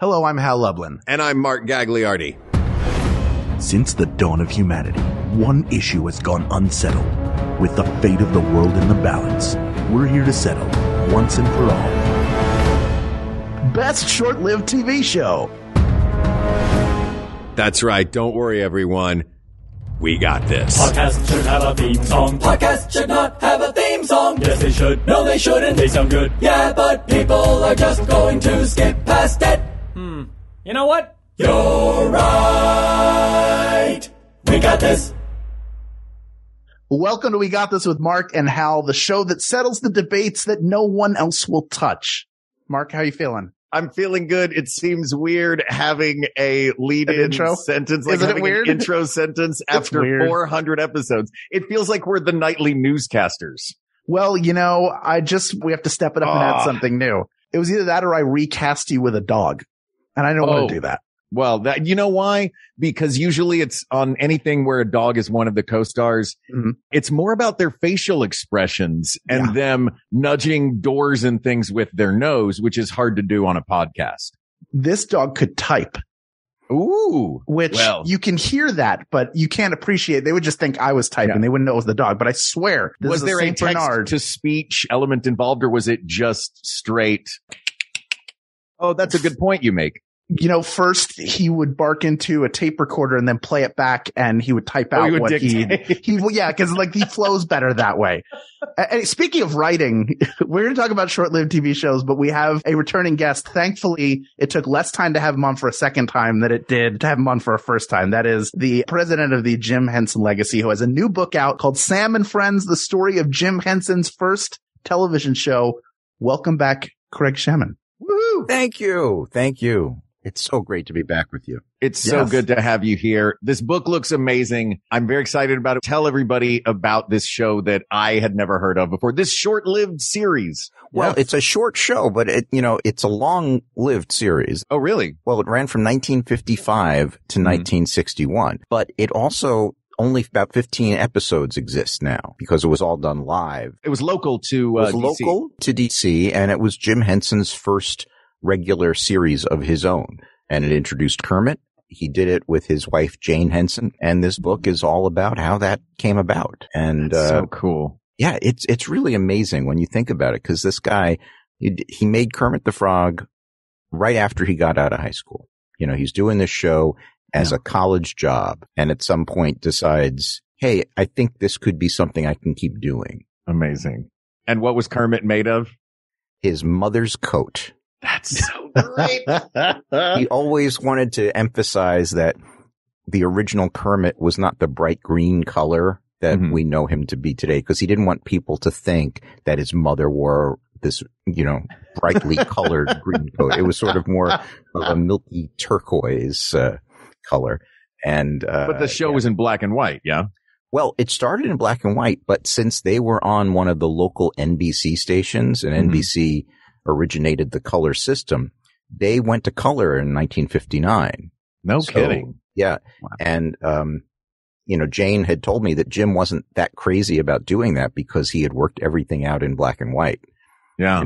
Hello, I'm Hal Lublin. And I'm Mark Gagliardi. Since the dawn of humanity, one issue has gone unsettled. With the fate of the world in the balance, we're here to settle, once and for all. Best short-lived TV show. That's right. Don't worry, everyone. We got this. Podcast should have a theme song. Podcast should not have a theme song. Yes, they should. No, they shouldn't. They sound good. Yeah, but people are just going to skip past it. You know what? You're right. We got this. Welcome to We Got This with Mark and Hal, the show that settles the debates that no one else will touch. Mark, how are you feeling? I'm feeling good. It seems weird having a lead-in sentence, like having an intro sentence after 400 episodes. It feels like we're the nightly newscasters. Well, you know, we have to step it up and add something new. It was either that or I recast you with a dog. And I don't want to do that. Well, you know why? Because usually it's on anything where a dog is one of the co-stars. Mm-hmm. It's more about their facial expressions and them nudging doors and things with their nose, which is hard to do on a podcast. This dog could type. Ooh. Which you can hear that, but you can't appreciate. They would just think I was typing. They wouldn't know it was the dog. But I swear, was there a text-to-speech element involved, or was it just straight? Oh, that's a good point you make. You know, first he would bark into a tape recorder and then play it back, and he would type out what because like he flows better that way. And speaking of writing, we're going to talk about short-lived TV shows, but we have a returning guest. Thankfully, it took less time to have him on for a second time than it did to have him on for a first time. That is the president of the Jim Henson Legacy, who has a new book out called Sam and Friends, the story of Jim Henson's first television show. Welcome back, Craig Shemin. Woohoo! Thank you. Thank you. It's so great to be back with you. It's so good to have you here. This book looks amazing. I'm very excited about it. Tell everybody about this show that I had never heard of before. This short-lived series. Well, it's a short show, but it's a long-lived series. Oh, really? Well, it ran from 1955 to 1961, but it also only about 15 episodes exist now because it was all done live. It was local to DC, and it was Jim Henson's first regular series of his own, and it introduced Kermit. He did it with his wife Jane Henson, and this book is all about how that came about. And that's so cool. Yeah, it's really amazing when you think about it, because this guy, he made Kermit the Frog right after he got out of high school. You know, he's doing this show as a college job, and at some point decides, hey, I think this could be something I can keep doing. Amazing. And what was Kermit made of? His mother's coat. That's so great. He always wanted to emphasize that the original Kermit was not the bright green color that we know him to be today, because he didn't want people to think that his mother wore this, brightly colored green coat. It was sort of more of a milky turquoise color. And but the show was in black and white, yeah? Well, it started in black and white, but since they were on one of the local NBC stations, and NBC originated the color system, they went to color in 1959. No kidding. Yeah. Wow. And, Jane had told me that Jim wasn't that crazy about doing that because he had worked everything out in black and white. Yeah.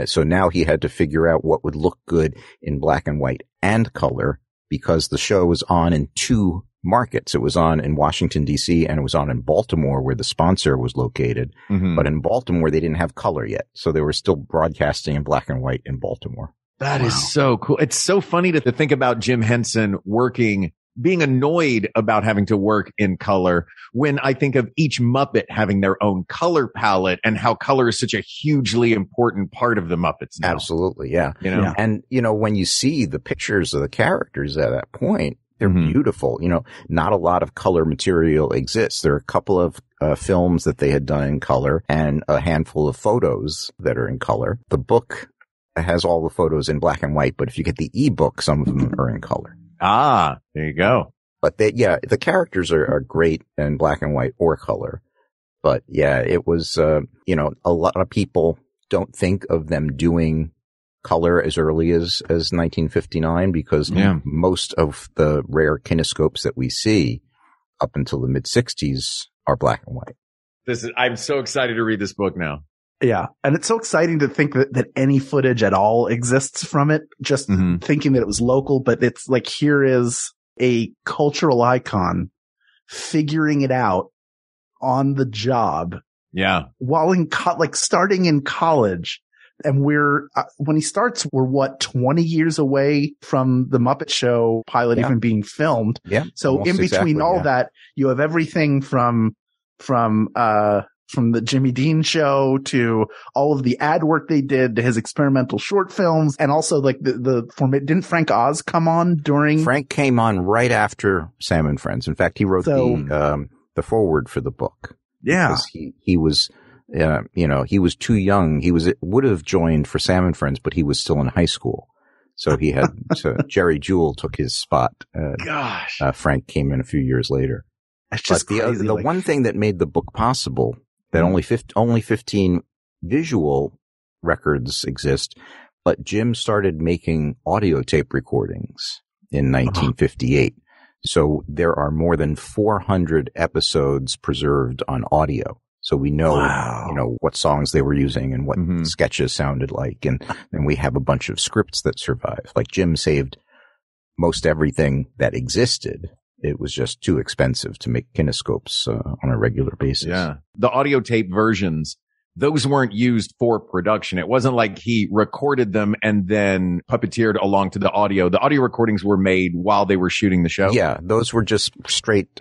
So now he had to figure out what would look good in black and white and color, because the show was on in two markets. It was on in Washington, D.C., and it was on in Baltimore, where the sponsor was located. But in Baltimore, they didn't have color yet. So they were still broadcasting in black and white in Baltimore. That is so cool. It's so funny to think about Jim Henson being annoyed about having to work in color, when I think of each Muppet having their own color palette and how color is such a hugely important part of the Muppets now. Absolutely. Yeah. And, when you see the pictures of the characters at that point, they're beautiful. Not a lot of color material exists. There are a couple of films that they had done in color and a handful of photos that are in color. The book has all the photos in black and white, but if you get the ebook, some of them are in color. Ah, there you go. But the characters are great in black and white or color. But yeah, it was, a lot of people don't think of them doing color as early as 1959, because most of the rare kinescopes that we see up until the mid 60s are black and white. I'm so excited to read this book now. Yeah. And it's so exciting to think that any footage at all exists from it, just thinking that it was local, but it's like, here is a cultural icon figuring it out on the job. Yeah. While starting in college. And when he starts, we're 20 years away from the Muppet Show pilot even being filmed. Yeah. So in between all that, you have everything from the Jimmy Dean show to all of the ad work they did to his experimental short films. And also like didn't Frank Oz come on during? Frank came on right after Sam and Friends. In fact, he wrote the foreword for the book. Yeah. Because he was, he was too young. Would have joined for Sam and Friends, but he was still in high school. So Jerry Jewell took his spot. Gosh. Frank came in a few years later. That's just crazy. The one thing that made the book possible, that only 15 visual records exist, but Jim started making audio tape recordings in 1958. So there are more than 400 episodes preserved on audio. So we know, what songs they were using and what sketches sounded like. And then we have a bunch of scripts that survive. Like Jim saved most everything that existed. It was just too expensive to make kinescopes on a regular basis. Yeah. The audio tape versions, those weren't used for production. It wasn't like he recorded them and then puppeteered along to the audio. The audio recordings were made while they were shooting the show. Yeah. Those were just straight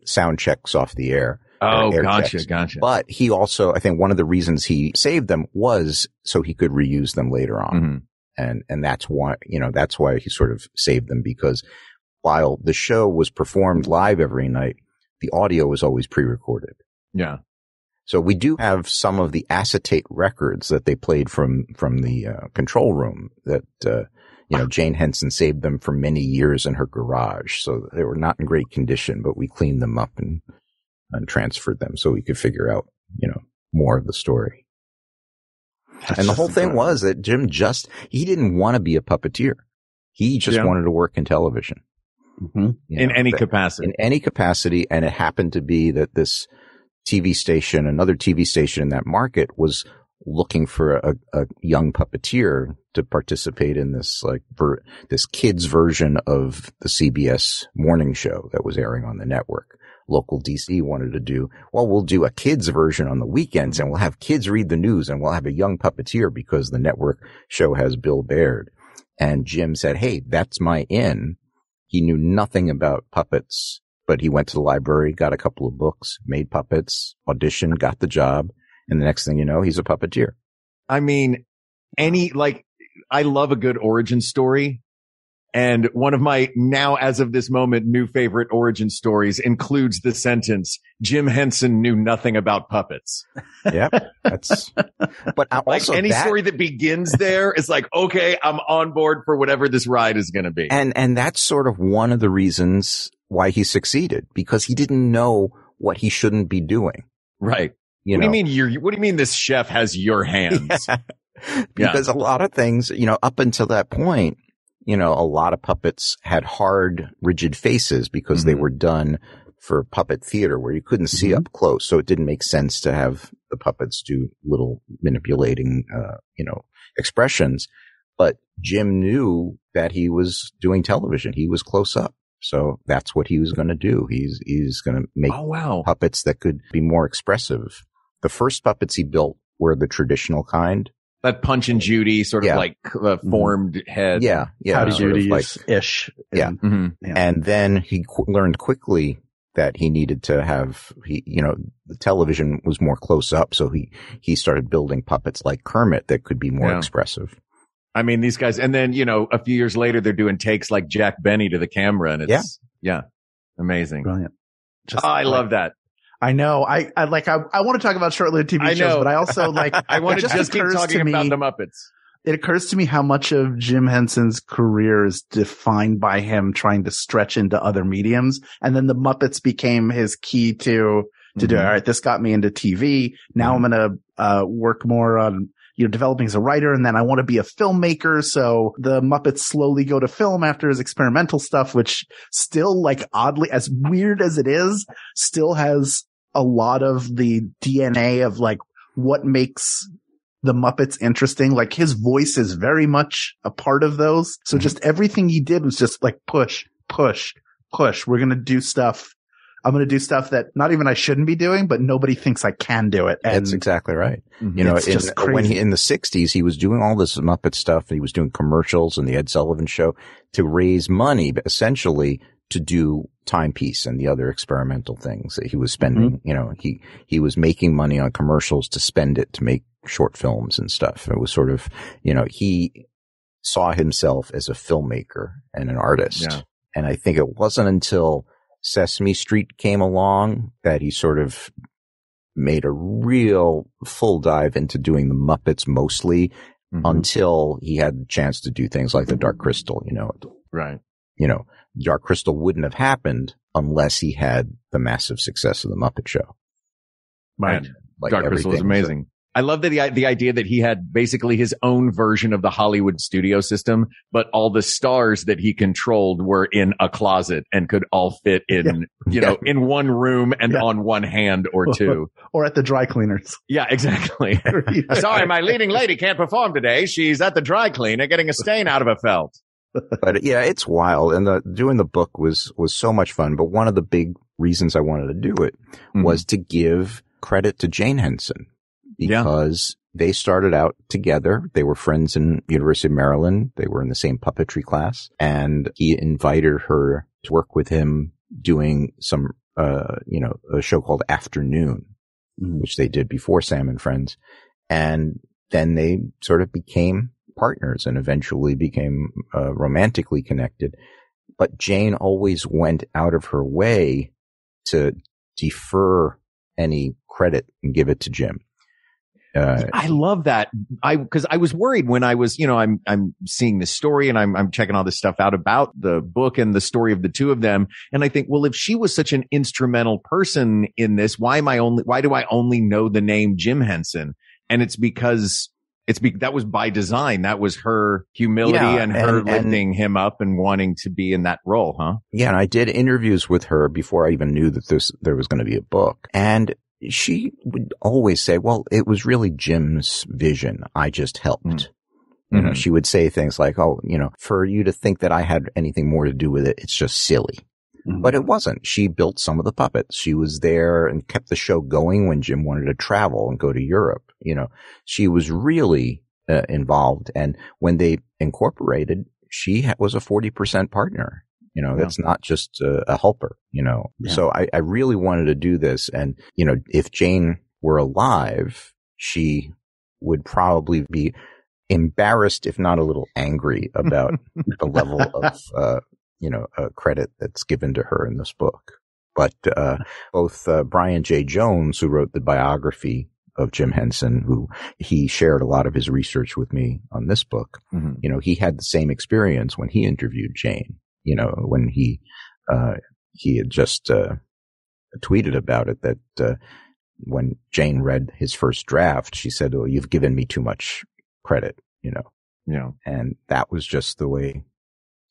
sound checks off the air. Oh, gotcha. But he also, I think one of the reasons he saved them was so he could reuse them later on. And that's why he sort of saved them, because while the show was performed live every night, the audio was always pre-recorded. Yeah. So we do have some of the acetate records that they played from the control room that, Jane Henson saved them for many years in her garage. So they were not in great condition, but we cleaned them up and transferred them so we could figure out, more of the story. And the whole thing was that Jim he didn't want to be a puppeteer. He just wanted to work in television. In any capacity. In any capacity. And it happened to be that this another TV station in that market was looking for a young puppeteer to participate in this, this kids version of the CBS morning show that was airing on the network. Local DC wanted to we'll do a kids version on the weekends, and we'll have kids read the news, and we'll have a young puppeteer because the network show has Bill Baird. And Jim said, hey, that's my in. He knew nothing about puppets, but he went to the library, got a couple of books, made puppets, auditioned, got the job. And the next thing you know, he's a puppeteer. I mean, I love a good origin story. And one of my now, as of this moment, new favorite origin stories includes the sentence, Jim Henson knew nothing about puppets. Yeah. But also any story that begins there is like, okay, I'm on board for whatever this ride is going to be. And that's sort of one of the reasons why he succeeded, because he didn't know what he shouldn't be doing. Right. What do you mean this chef has your hands? Yeah. Because a lot of things, up until that point, a lot of puppets had hard, rigid faces because they were done for puppet theater where you couldn't see up close. So it didn't make sense to have the puppets do little manipulating, expressions. But Jim knew that he was doing television. He was close up. So that's what he was going to do. He's going to make puppets that could be more expressive. The first puppets he built were the traditional kind. That Punch and Judy sort of formed head. Yeah. Howdy Doody-ish. Yeah. And then he learned quickly that he needed to have, the television was more close up. So he started building puppets like Kermit that could be more expressive. I mean, these guys, and then, a few years later, they're doing takes like Jack Benny to the camera, and it's, amazing. Brilliant. I love that. I know. I want to talk about short-lived TV shows, but I also I want to just keep talking about the Muppets. It occurs to me how much of Jim Henson's career is defined by him trying to stretch into other mediums. And then the Muppets became his key to do, all right, this got me into TV. Now I'm going to, work more on, developing as a writer. And then I want to be a filmmaker. So the Muppets slowly go to film after his experimental stuff, which still, oddly, as weird as it is, still has a lot of the DNA of what makes the Muppets interesting. Like his voice is very much a part of those. So just everything he did was just like push, push, push. We're going to do stuff. I'm going to do stuff that not even I shouldn't be doing, but nobody thinks I can do it. And that's exactly right. You know, when in the 60s, he was doing all this Muppet stuff. He was doing commercials and the Ed Sullivan Show to raise money, but essentially to do Timepiece and the other experimental things that he was spending. You know, he was making money on commercials to spend it to make short films and stuff. It was sort of, you know, he saw himself as a filmmaker and an artist. Yeah. And I think it wasn't until Sesame Street came along that he sort of made a real full dive into doing the Muppets mostly until he had the chance to do things like the Dark Crystal, you know. Right. You know, Dark Crystal wouldn't have happened unless he had the massive success of the Muppet Show. Right. Like Dark Crystal was amazing. I love that the idea that he had basically his own version of the Hollywood studio system, but all the stars that he controlled were in a closet and could all fit in, you know, in one room and on one hand or two. Or at the dry cleaners. Yeah, exactly. Sorry, my leading lady can't perform today. She's at the dry cleaner getting a stain out of a felt. But yeah, it's wild. And doing the book was so much fun. But one of the big reasons I wanted to do it was to give credit to Jane Henson. Because they started out together. They were friends in University of Maryland. They were in the same puppetry class. And he invited her to work with him doing some, you know, a show called Afternoon, which they did before Sam and Friends. And then they sort of became partners and eventually became romantically connected. But Jane always went out of her way to defer any credit and give it to Jim. I love that. Cause I was worried when I was, you know, I'm seeing this story and I'm checking all this stuff out about the book and the story of the two of them. And I think, well, if she was such an instrumental person in this, why do I only know the name Jim Henson? And it's because that was by design. That was her humility and her lifting him up and wanting to be in that role, huh? Yeah. And I did interviews with her before I even knew that there was going to be a book. And she would always say, well, it was really Jim's vision. I just helped. You know, she would say things like, oh, you know, for you to think that I had anything more to do with it, it's just silly. But it wasn't. She built some of the puppets. She was there and kept the show going when Jim wanted to travel and go to Europe. You know, she was really involved. And when they incorporated, she was a 40% partner. You know, that's not just a helper, you know. Yeah. So I really wanted to do this. And, you know, if Jane were alive, she would probably be embarrassed, if not a little angry about the level of, you know, credit that's given to her in this book. But both Brian J. Jones, who wrote the biography of Jim Henson, who he shared a lot of his research with me on this book, you know, he had the same experience when he interviewed Jane. You know, when he had just tweeted about it that when Jane read his first draft, she said, "Oh, you've given me too much credit," you know. Yeah. And that was just the way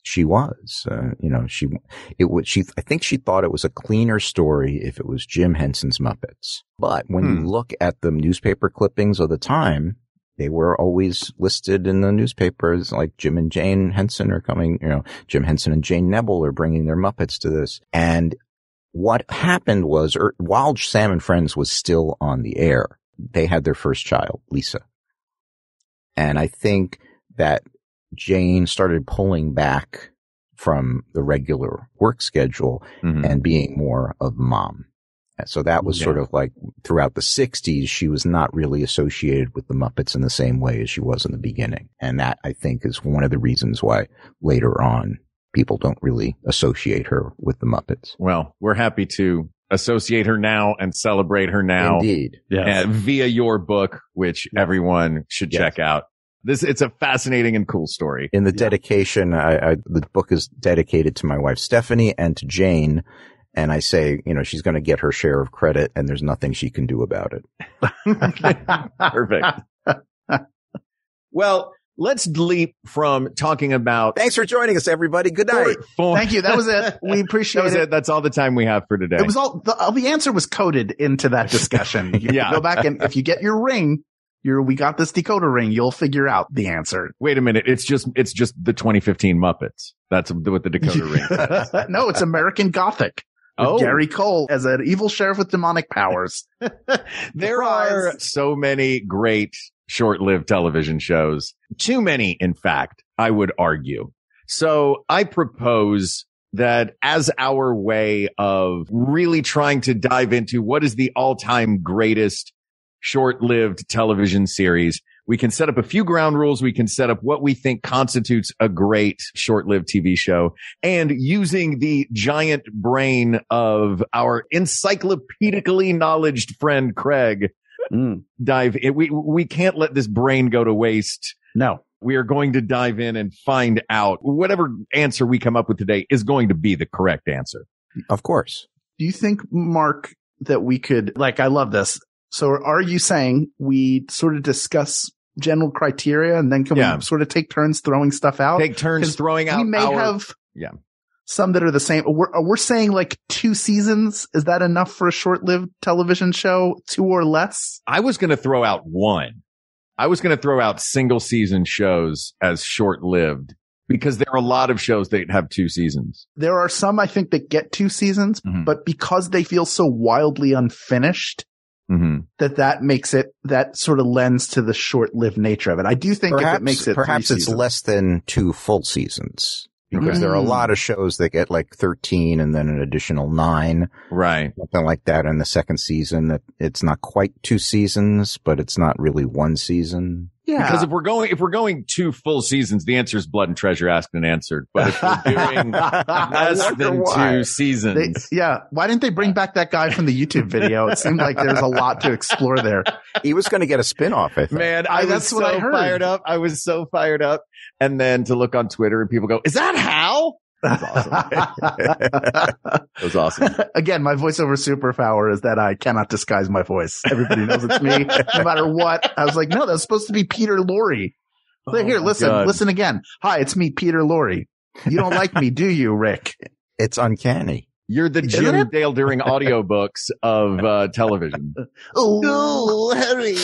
she was. You know, I think she thought it was a cleaner story if it was Jim Henson's Muppets. But when you look at the newspaper clippings of the time, they were always listed in the newspapers like Jim and Jane Henson are coming, you know, Jim Henson and Jane Nebel are bringing their Muppets to this. And what happened was, while Sam and Friends was still on the air, they had their first child, Lisa. And I think that Jane started pulling back from the regular work schedule and being more of mom. So that was sort of like throughout the 60s, she was not really associated with the Muppets in the same way as she was in the beginning. And that, I think, is one of the reasons why later on people don't really associate her with the Muppets. Well, we're happy to associate her now and celebrate her now. Indeed. Yes. Via your book, which everyone should check out. It's a fascinating and cool story. In the dedication, the book is dedicated to my wife, Stephanie, and to Jane. And I say, you know, she's going to get her share of credit and there's nothing she can do about it. Perfect. Well, let's leap from talking about. Thanks for joining us, everybody. Good night. Thank you. That was it. We appreciate it. That's all the time we have for today. It was all the answer was coded into that discussion. You go back and if you get your ring, we got this decoder ring. You'll figure out the answer. Wait a minute. It's just the 2015 Muppets. That's what the decoder ring. No, it's American Gothic. Gary Cole as an evil sheriff with demonic powers. There are so many great short-lived television shows. Too many, in fact, I would argue. So I propose that as our way of really trying to dive into what is the all-time greatest short-lived television series, we can set up a few ground rules. We can set up what we think constitutes a great short-lived TV show, and using the giant brain of our encyclopedically knowledged friend Craig, dive in. We can't let this brain go to waste. No. We are going to dive in and find out whatever answer we come up with today is going to be the correct answer. Of course. Do you think, Mark, that we could, I love this. So are you saying we sort of discuss general criteria and then can we sort of take turns throwing stuff out? Take turns throwing out. We may have some that are the same. We're saying 2 seasons. Is that enough for a short-lived television show? 2 or less? I was going to throw out 1. I was going to throw out single season shows as short-lived because there are a lot of shows that have 2 seasons. There are some, I think, that get 2 seasons, but because they feel so wildly unfinished, that makes it, that sort of lends to the short-lived nature of it. I do think if it makes it perhaps 3 it's seasons. less than 2 full seasons. Because there are a lot of shows that get 13 and then an additional 9. Right. Something like that in the second season. That it's not quite 2 seasons, but it's not really 1 season. Yeah. Because if we're going 2 full seasons, the answer is Blood and Treasure asked and answered. But if we're doing less than 2 seasons. Why didn't they bring back that guy from the YouTube video? It seemed like there's a lot to explore there. He was going to get a spin-off, I think. Man, I was so fired up. I was so fired up. And then to look on Twitter and people go, is that Hal? That was awesome. It was awesome. Again, my voiceover superpower is that I cannot disguise my voice. Everybody knows it's me, no matter what. I was like, no, that's supposed to be Peter Lorre. Here, listen again. Hi, it's me, Peter Lorre. You don't like me, do you, Rick? It's uncanny. You're the Jim Dale during audiobooks of television. Oh, Harry,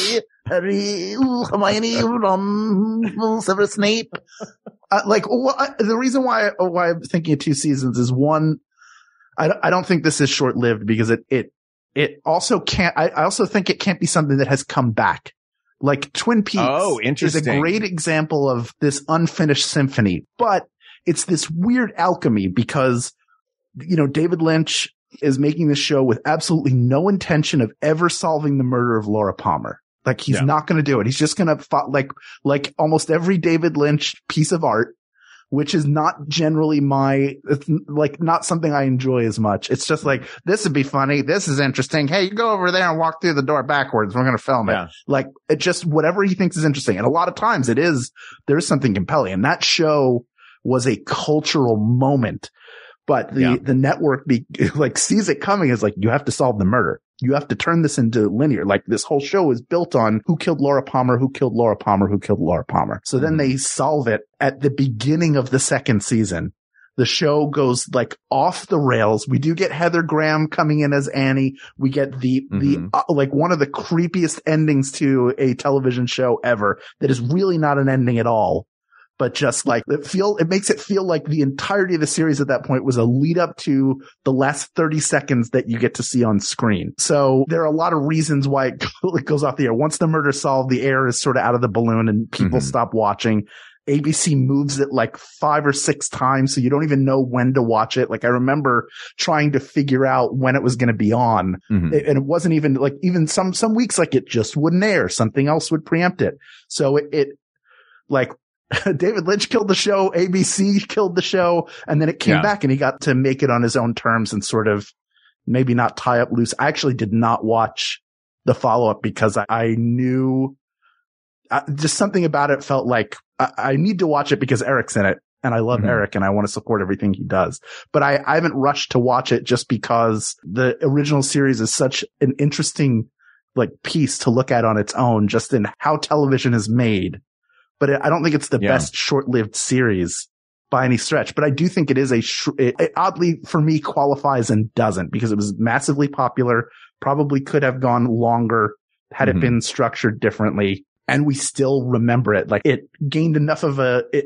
Hermione, Ron, Severus Snape. The reason why I'm thinking of 2 seasons is, one, I don't think this is short-lived because it also can't, I also think it can't be something that has come back. Like Twin Peaks is a great example of this unfinished symphony, but it's this weird alchemy because, David Lynch is making this show with absolutely no intention of ever solving the murder of Laura Palmer. He's not going to do it. He's just going to like almost every David Lynch piece of art, which is not generally it's not something I enjoy as much. It's just this would be funny. This is interesting. Hey, you go over there and walk through the door backwards. We're going to film it. It just, whatever he thinks is interesting. And a lot of times there is something compelling. And that show was a cultural moment. But the network sees it coming as you have to solve the murder. You have to turn this into linear. This whole show is built on who killed Laura Palmer, who killed Laura Palmer, who killed Laura Palmer. So then they solve it at the beginning of the second season. The show goes off the rails. We do get Heather Graham coming in as Annie. We get the one of the creepiest endings to a television show ever that is really not an ending at all. But just it makes it feel like the entirety of the series at that point was a lead up to the last 30 seconds that you get to see on screen. So there are a lot of reasons why it goes off the air. Once the murder's solved, the air is sort of out of the balloon and people stop watching. ABC moves it 5 or 6 times, so you don't even know when to watch it. I remember trying to figure out when it was going to be on, and it wasn't even even some weeks it just wouldn't air. Something else would preempt it. So it David Lynch killed the show, ABC killed the show, and then it came back and he got to make it on his own terms and sort of maybe not tie up loose. I actually did not watch the follow-up because I knew just something about it felt like I need to watch it because Eric's in it and I love Eric and I want to support everything he does. But I haven't rushed to watch it just because the original series is such an interesting piece to look at on its own, just in how television is made. But I don't think it's the best short-lived series by any stretch. But I do think it is it oddly for me qualifies and doesn't because it was massively popular, probably could have gone longer had it been structured differently. and we still remember it. Like it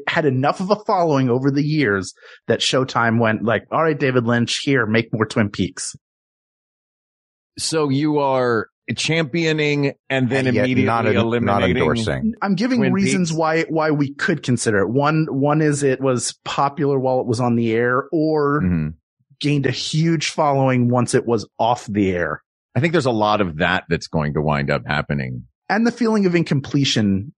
had enough of a following over the years that Showtime went like, all right, David Lynch, here, make more Twin Peaks. So you are championing and then immediately eliminating. Not endorsing. I'm giving Twin reasons Peaks. why we could consider it. One is it was popular while it was on the air, or gained a huge following once it was off the air. I think there's a lot of that's going to wind up happening. And the feeling of incompletion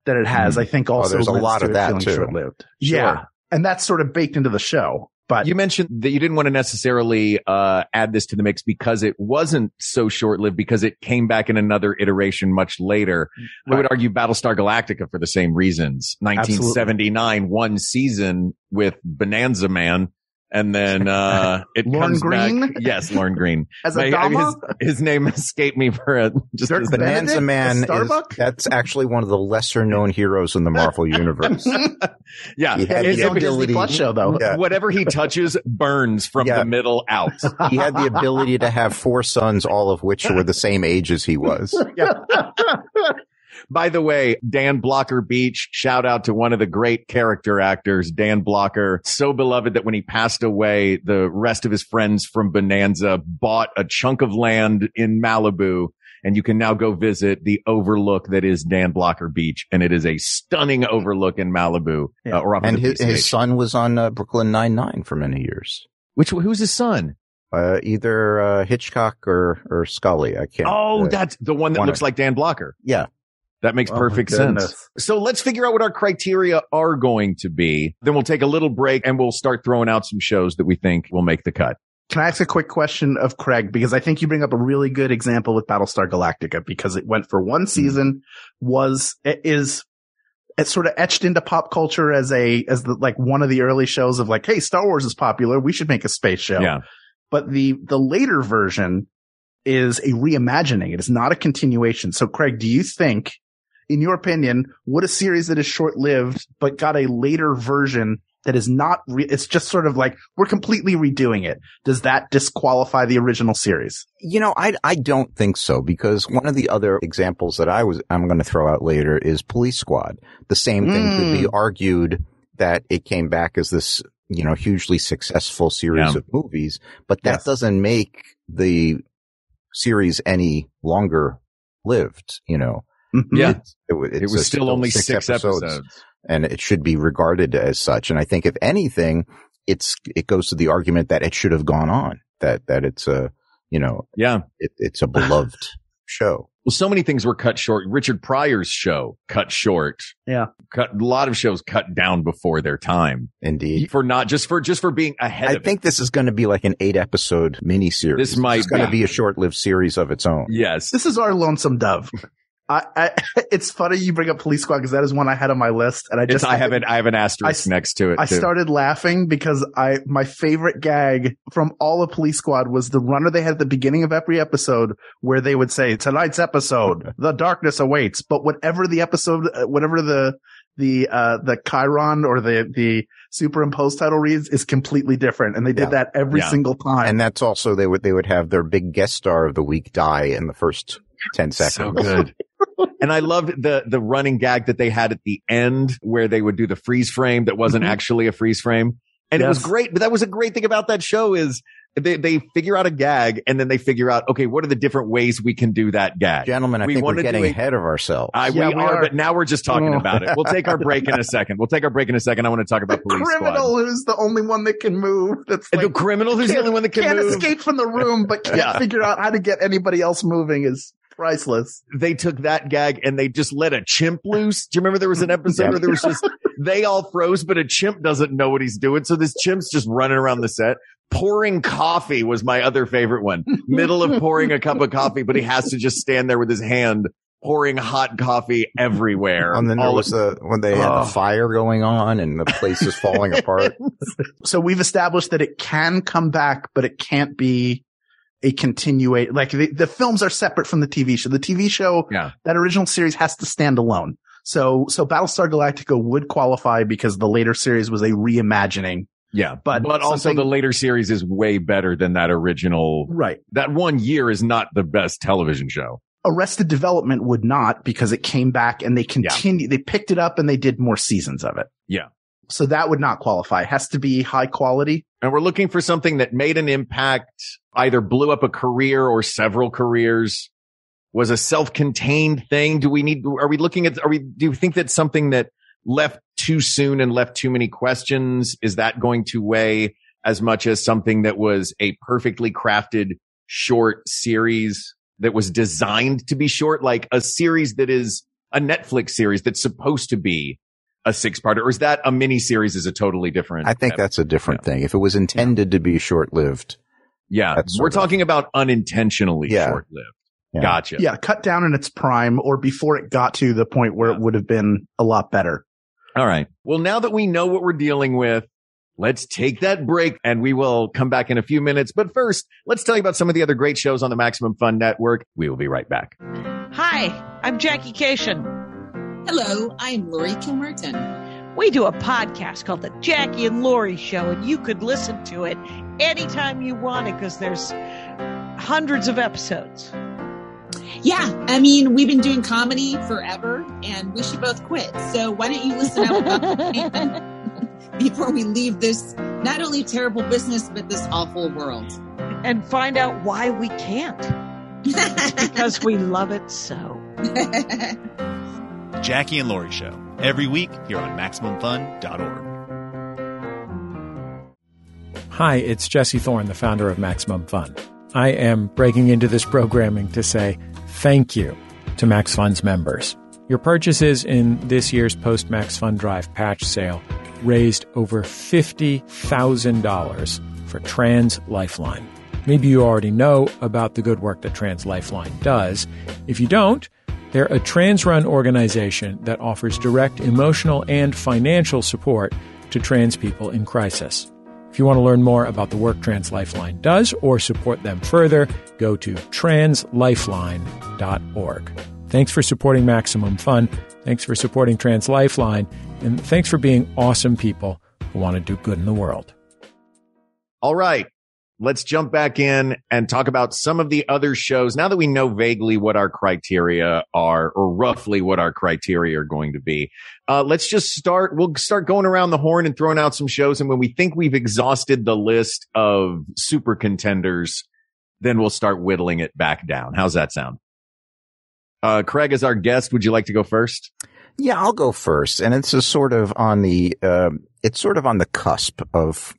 that it has, I think also there's a lot of that too. Short-lived. Sure. Yeah. And that's sort of baked into the show. But you mentioned that you didn't want to necessarily add this to the mix because it wasn't so short-lived, because it came back in another iteration much later. Right. I would argue Battlestar Galactica for the same reasons. 1979, one season with Bonanza Man. And then it Lorne comes Green? back. Yes, Lorne Green. As a Dama? His name escaped me for just Dirk Bonanza Man that's actually one of the lesser known heroes in the Marvel universe. Yeah. He had the ability, Plus show, though. Yeah. Whatever he touches burns from the middle out. He had the ability to have 4 sons, all of which were the same age as he was. By the way, Dan Blocker Beach, shout out to one of the great character actors, Dan Blocker. So beloved that when he passed away, the rest of his friends from Bonanza bought a chunk of land in Malibu, and you can now go visit the overlook that is Dan Blocker Beach. And it is a stunning overlook in Malibu. And his son was on Brooklyn Nine-Nine for many years. Who's his son? Either Hitchcock or Scully. I can't. Oh, that's the one that looks like Dan Blocker. Yeah. That makes perfect sense. So let's figure out what our criteria are going to be. Then we'll take a little break and we'll start throwing out some shows that we think will make the cut. Can I ask a quick question of Craig? Because I think you bring up a really good example with Battlestar Galactica, because it went for one season, it's sort of etched into pop culture as like one of the early shows of like, hey, Star Wars is popular, we should make a space show. Yeah. But the later version is a reimagining. It is not a continuation. So Craig, do you think, in your opinion, would a series that is short-lived but got a later version that is not it's just sort of like we're completely redoing it, does that disqualify the original series? I don't think so, because one of the other examples that I'm going to throw out later is Police Squad. The same thing could be argued, that it came back as this, hugely successful series of movies, but that doesn't make the series any longer lived, Yeah. It was still only 6 episodes. And it should be regarded as such. And I think if anything, it goes to the argument that it should have gone on, that it's it's a beloved show. Well, so many things were cut short. Richard Pryor's show cut short. Yeah. A lot of shows cut down before their time. Indeed. For being ahead of it. I think this is going to be like an 8-episode miniseries. This might It's going to be a short-lived series of its own. Yes. This is our Lonesome Dove. It's funny you bring up Police Squad, because that is one I had on my list, and I have an asterisk next to it. I started laughing because my favorite gag from all of Police Squad was the runner they had at the beginning of every episode, where they would say, "Tonight's episode, the darkness awaits." But whatever the episode, whatever the Chiron or the superimposed title reads is completely different, and they did that every single time. And that's also they would have their big guest star of the week die in the first 10 seconds. So good. And I loved the running gag that they had at the end, where they would do the freeze frame that wasn't actually a freeze frame. And it was great. But that was a great thing about that show is they figure out a gag, and then they figure out, okay, what are the different ways we can do that gag? Gentlemen, I think we're getting ahead of ourselves. We are, but now we're just talking about it. We'll take our break in a second. I want to talk about Police Squad. The criminal who's the only one that can move. That's like, the criminal who's the only one that can move. Can't escape from the room, but can't figure out how to get anybody else moving is priceless. They took that gag and they just let a chimp loose. Do you remember there was an episode where there was just, they all froze, but a chimp doesn't know what he's doing. So this chimp's just running around the set. Pouring coffee was my other favorite one. Middle of pouring a cup of coffee, but he has to just stand there with his hand pouring hot coffee everywhere. And then there was when they had the fire going on and the place is falling apart. So we've established that it can come back, but it can't be a continuation. Like the films are separate from the TV show. The TV show, that original series has to stand alone. So Battlestar Galactica would qualify because the later series was a reimagining. Yeah. But also the later series is way better than that original. Right. That 1 year is not the best television show. Arrested Development would not, because it came back and they they picked it up and they did more seasons of it. Yeah. So that would not qualify. It has to be high quality. And we're looking for something that made an impact, either blew up a career or several careers, was a self-contained thing. Do you think that's something that left too soon and left too many questions? Is that going to weigh as much as something that was a perfectly crafted short series that was designed to be short, like a series that is a Netflix series that's supposed to be a 6-parter? Or is that a mini series is a totally different? I think that's a different thing. If it was intended to be short-lived. Yeah. We're talking about unintentionally short-lived. Yeah. Gotcha. Yeah. Cut down in its prime or before it got to the point where it would have been a lot better. All right. Well, now that we know what we're dealing with, let's take that break and we will come back in a few minutes. But first, let's tell you about some of the other great shows on the Maximum Fun Network. We will be right back. Hi, I'm Jackie Cation. Hello, I'm Lori Kilmerton. We do a podcast called The Jackie and Lori Show, and you could listen to it anytime you want it because there's hundreds of episodes. Yeah, I mean, we've been doing comedy forever, and we should both quit. So why don't you listen out before we leave this not only terrible business, but this awful world. And find out why we can't. Because we love it so. Jackie and Lori Show, every week here on MaximumFun.org. Hi, it's Jesse Thorne, the founder of Maximum Fun. I am breaking into this programming to say thank you to Max Fun's members. Your purchases in this year's post-Max Fun Drive patch sale raised over $50,000 for Trans Lifeline. Maybe you already know about the good work that Trans Lifeline does. If you don't, they're a trans-run organization that offers direct emotional and financial support to trans people in crisis. If you want to learn more about the work Trans Lifeline does or support them further, go to translifeline.org. Thanks for supporting Maximum Fun. Thanks for supporting Trans Lifeline. And thanks for being awesome people who want to do good in the world. All right. Let's jump back in and talk about some of the other shows. Now that we know vaguely what our criteria are, or roughly what our criteria are going to be, let's just start. We'll start going around the horn and throwing out some shows. And when we think we've exhausted the list of super contenders, then we'll start whittling it back down. How's that sound? Craig, as our guest, would you like to go first? Yeah, I'll go first. And it's sort of on the cusp of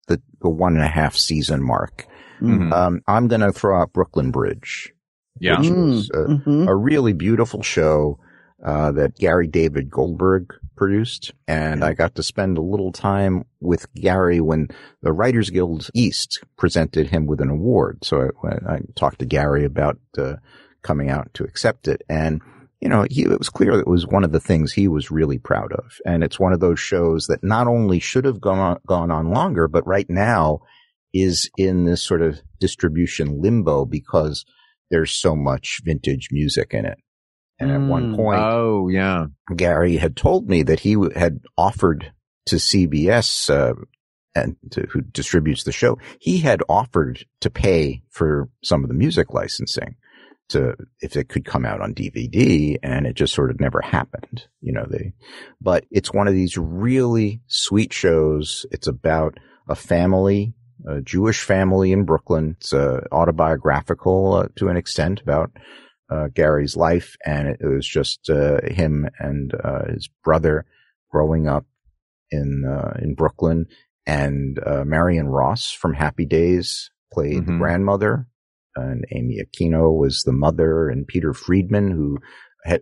the 1.5 season mark. Mm-hmm. I'm going to throw out Brooklyn Bridge, which was a really beautiful show that Gary David Goldberg produced. And I got to spend a little time with Gary when the Writers Guild East presented him with an award. So I talked to Gary about coming out to accept it. And it was clear that it was one of the things he was really proud of. And it's one of those shows that not only should have gone on longer, but right now is in this sort of distribution limbo because there's so much vintage music in it. And at one point, Gary had told me that he had offered to CBS, who distributes the show, he had offered to pay for some of the music licensing if it could come out on DVD, and it just sort of never happened, but it's one of these really sweet shows. It's about a family, a Jewish family in Brooklyn. It's autobiographical to an extent about Gary's life, and it was just him and his brother growing up in Brooklyn, and Marion Ross from Happy Days played the grandmother. And Amy Aquino was the mother, and Peter Friedman, who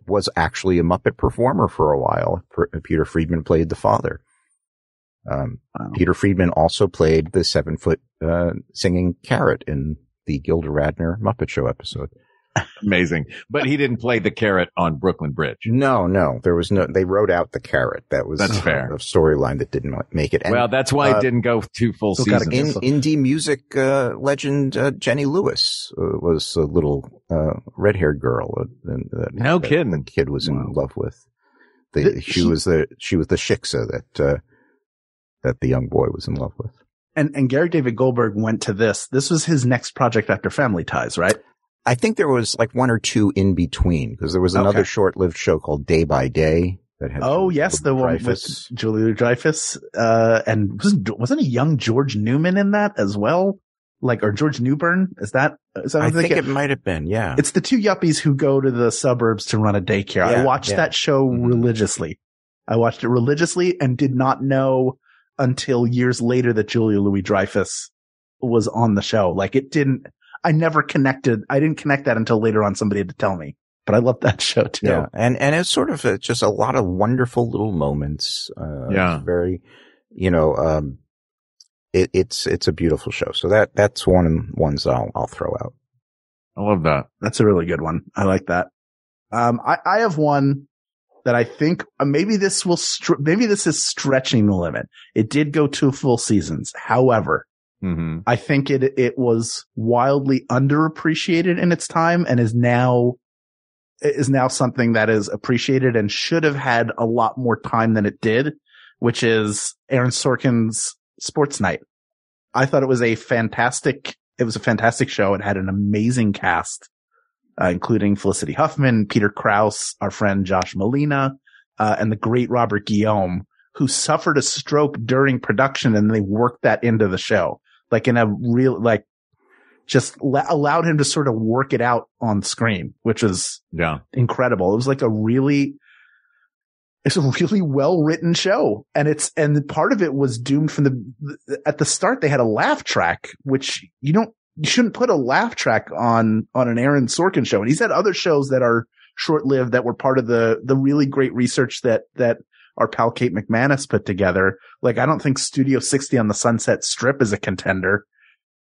was actually a Muppet performer for a while. Peter Friedman played the father. Wow. Peter Friedman also played the 7-foot singing carrot in the Gilda Radner Muppet Show episode. Amazing. But he didn't play the carrot on Brooklyn Bridge. No. There was they wrote out the carrot. That's fair. A storyline that didn't make it. And, well, that's why it didn't go 2 full seasons. Indie music legend Jenny Lewis was a little red-haired girl. No kidding. The kid was in love with. She was the shiksa that the young boy was in love with. And Gary David Goldberg went to this. This was his next project after Family Ties, right? I think there was like one or two in between because there was another short-lived show called Day by Day that had. Oh yes, the one with Julia Dreyfus, and wasn't a young George Newman in that as well? Like, or George Newbern? Is that I think it might have been, yeah. It's the two yuppies who go to the suburbs to run a daycare. I watched that show religiously. I watched it religiously and did not know until years later that Julia Louis-Dreyfus was on the show. Like, I didn't connect that until later on somebody had to tell me. But I love that show too. Yeah. And it's sort of just a lot of wonderful little moments. It's very, it's a beautiful show. So that's ones I'll throw out. I love that. That's a really good one. I like that. I have one that I think maybe this is stretching the limit. It did go 2 full seasons. However, I think it was wildly underappreciated in its time and is now something that is appreciated and should have had a lot more time than it did, which is Aaron Sorkin's Sports Night. I thought it was a fantastic show. It had an amazing cast, including Felicity Huffman, Peter Krause, our friend Josh Molina, and the great Robert Guillaume, who suffered a stroke during production, and they worked that into the show. Like in a real, allowed him to sort of work it out on screen, which was incredible. It was like it's a really well written show. And part of it was doomed from at the start. They had a laugh track, which you shouldn't put a laugh track on an Aaron Sorkin show. And he's had other shows that are short lived that were part of the really great research that our pal Kate McManus put together. Like, I don't think Studio 60 on the Sunset Strip is a contender.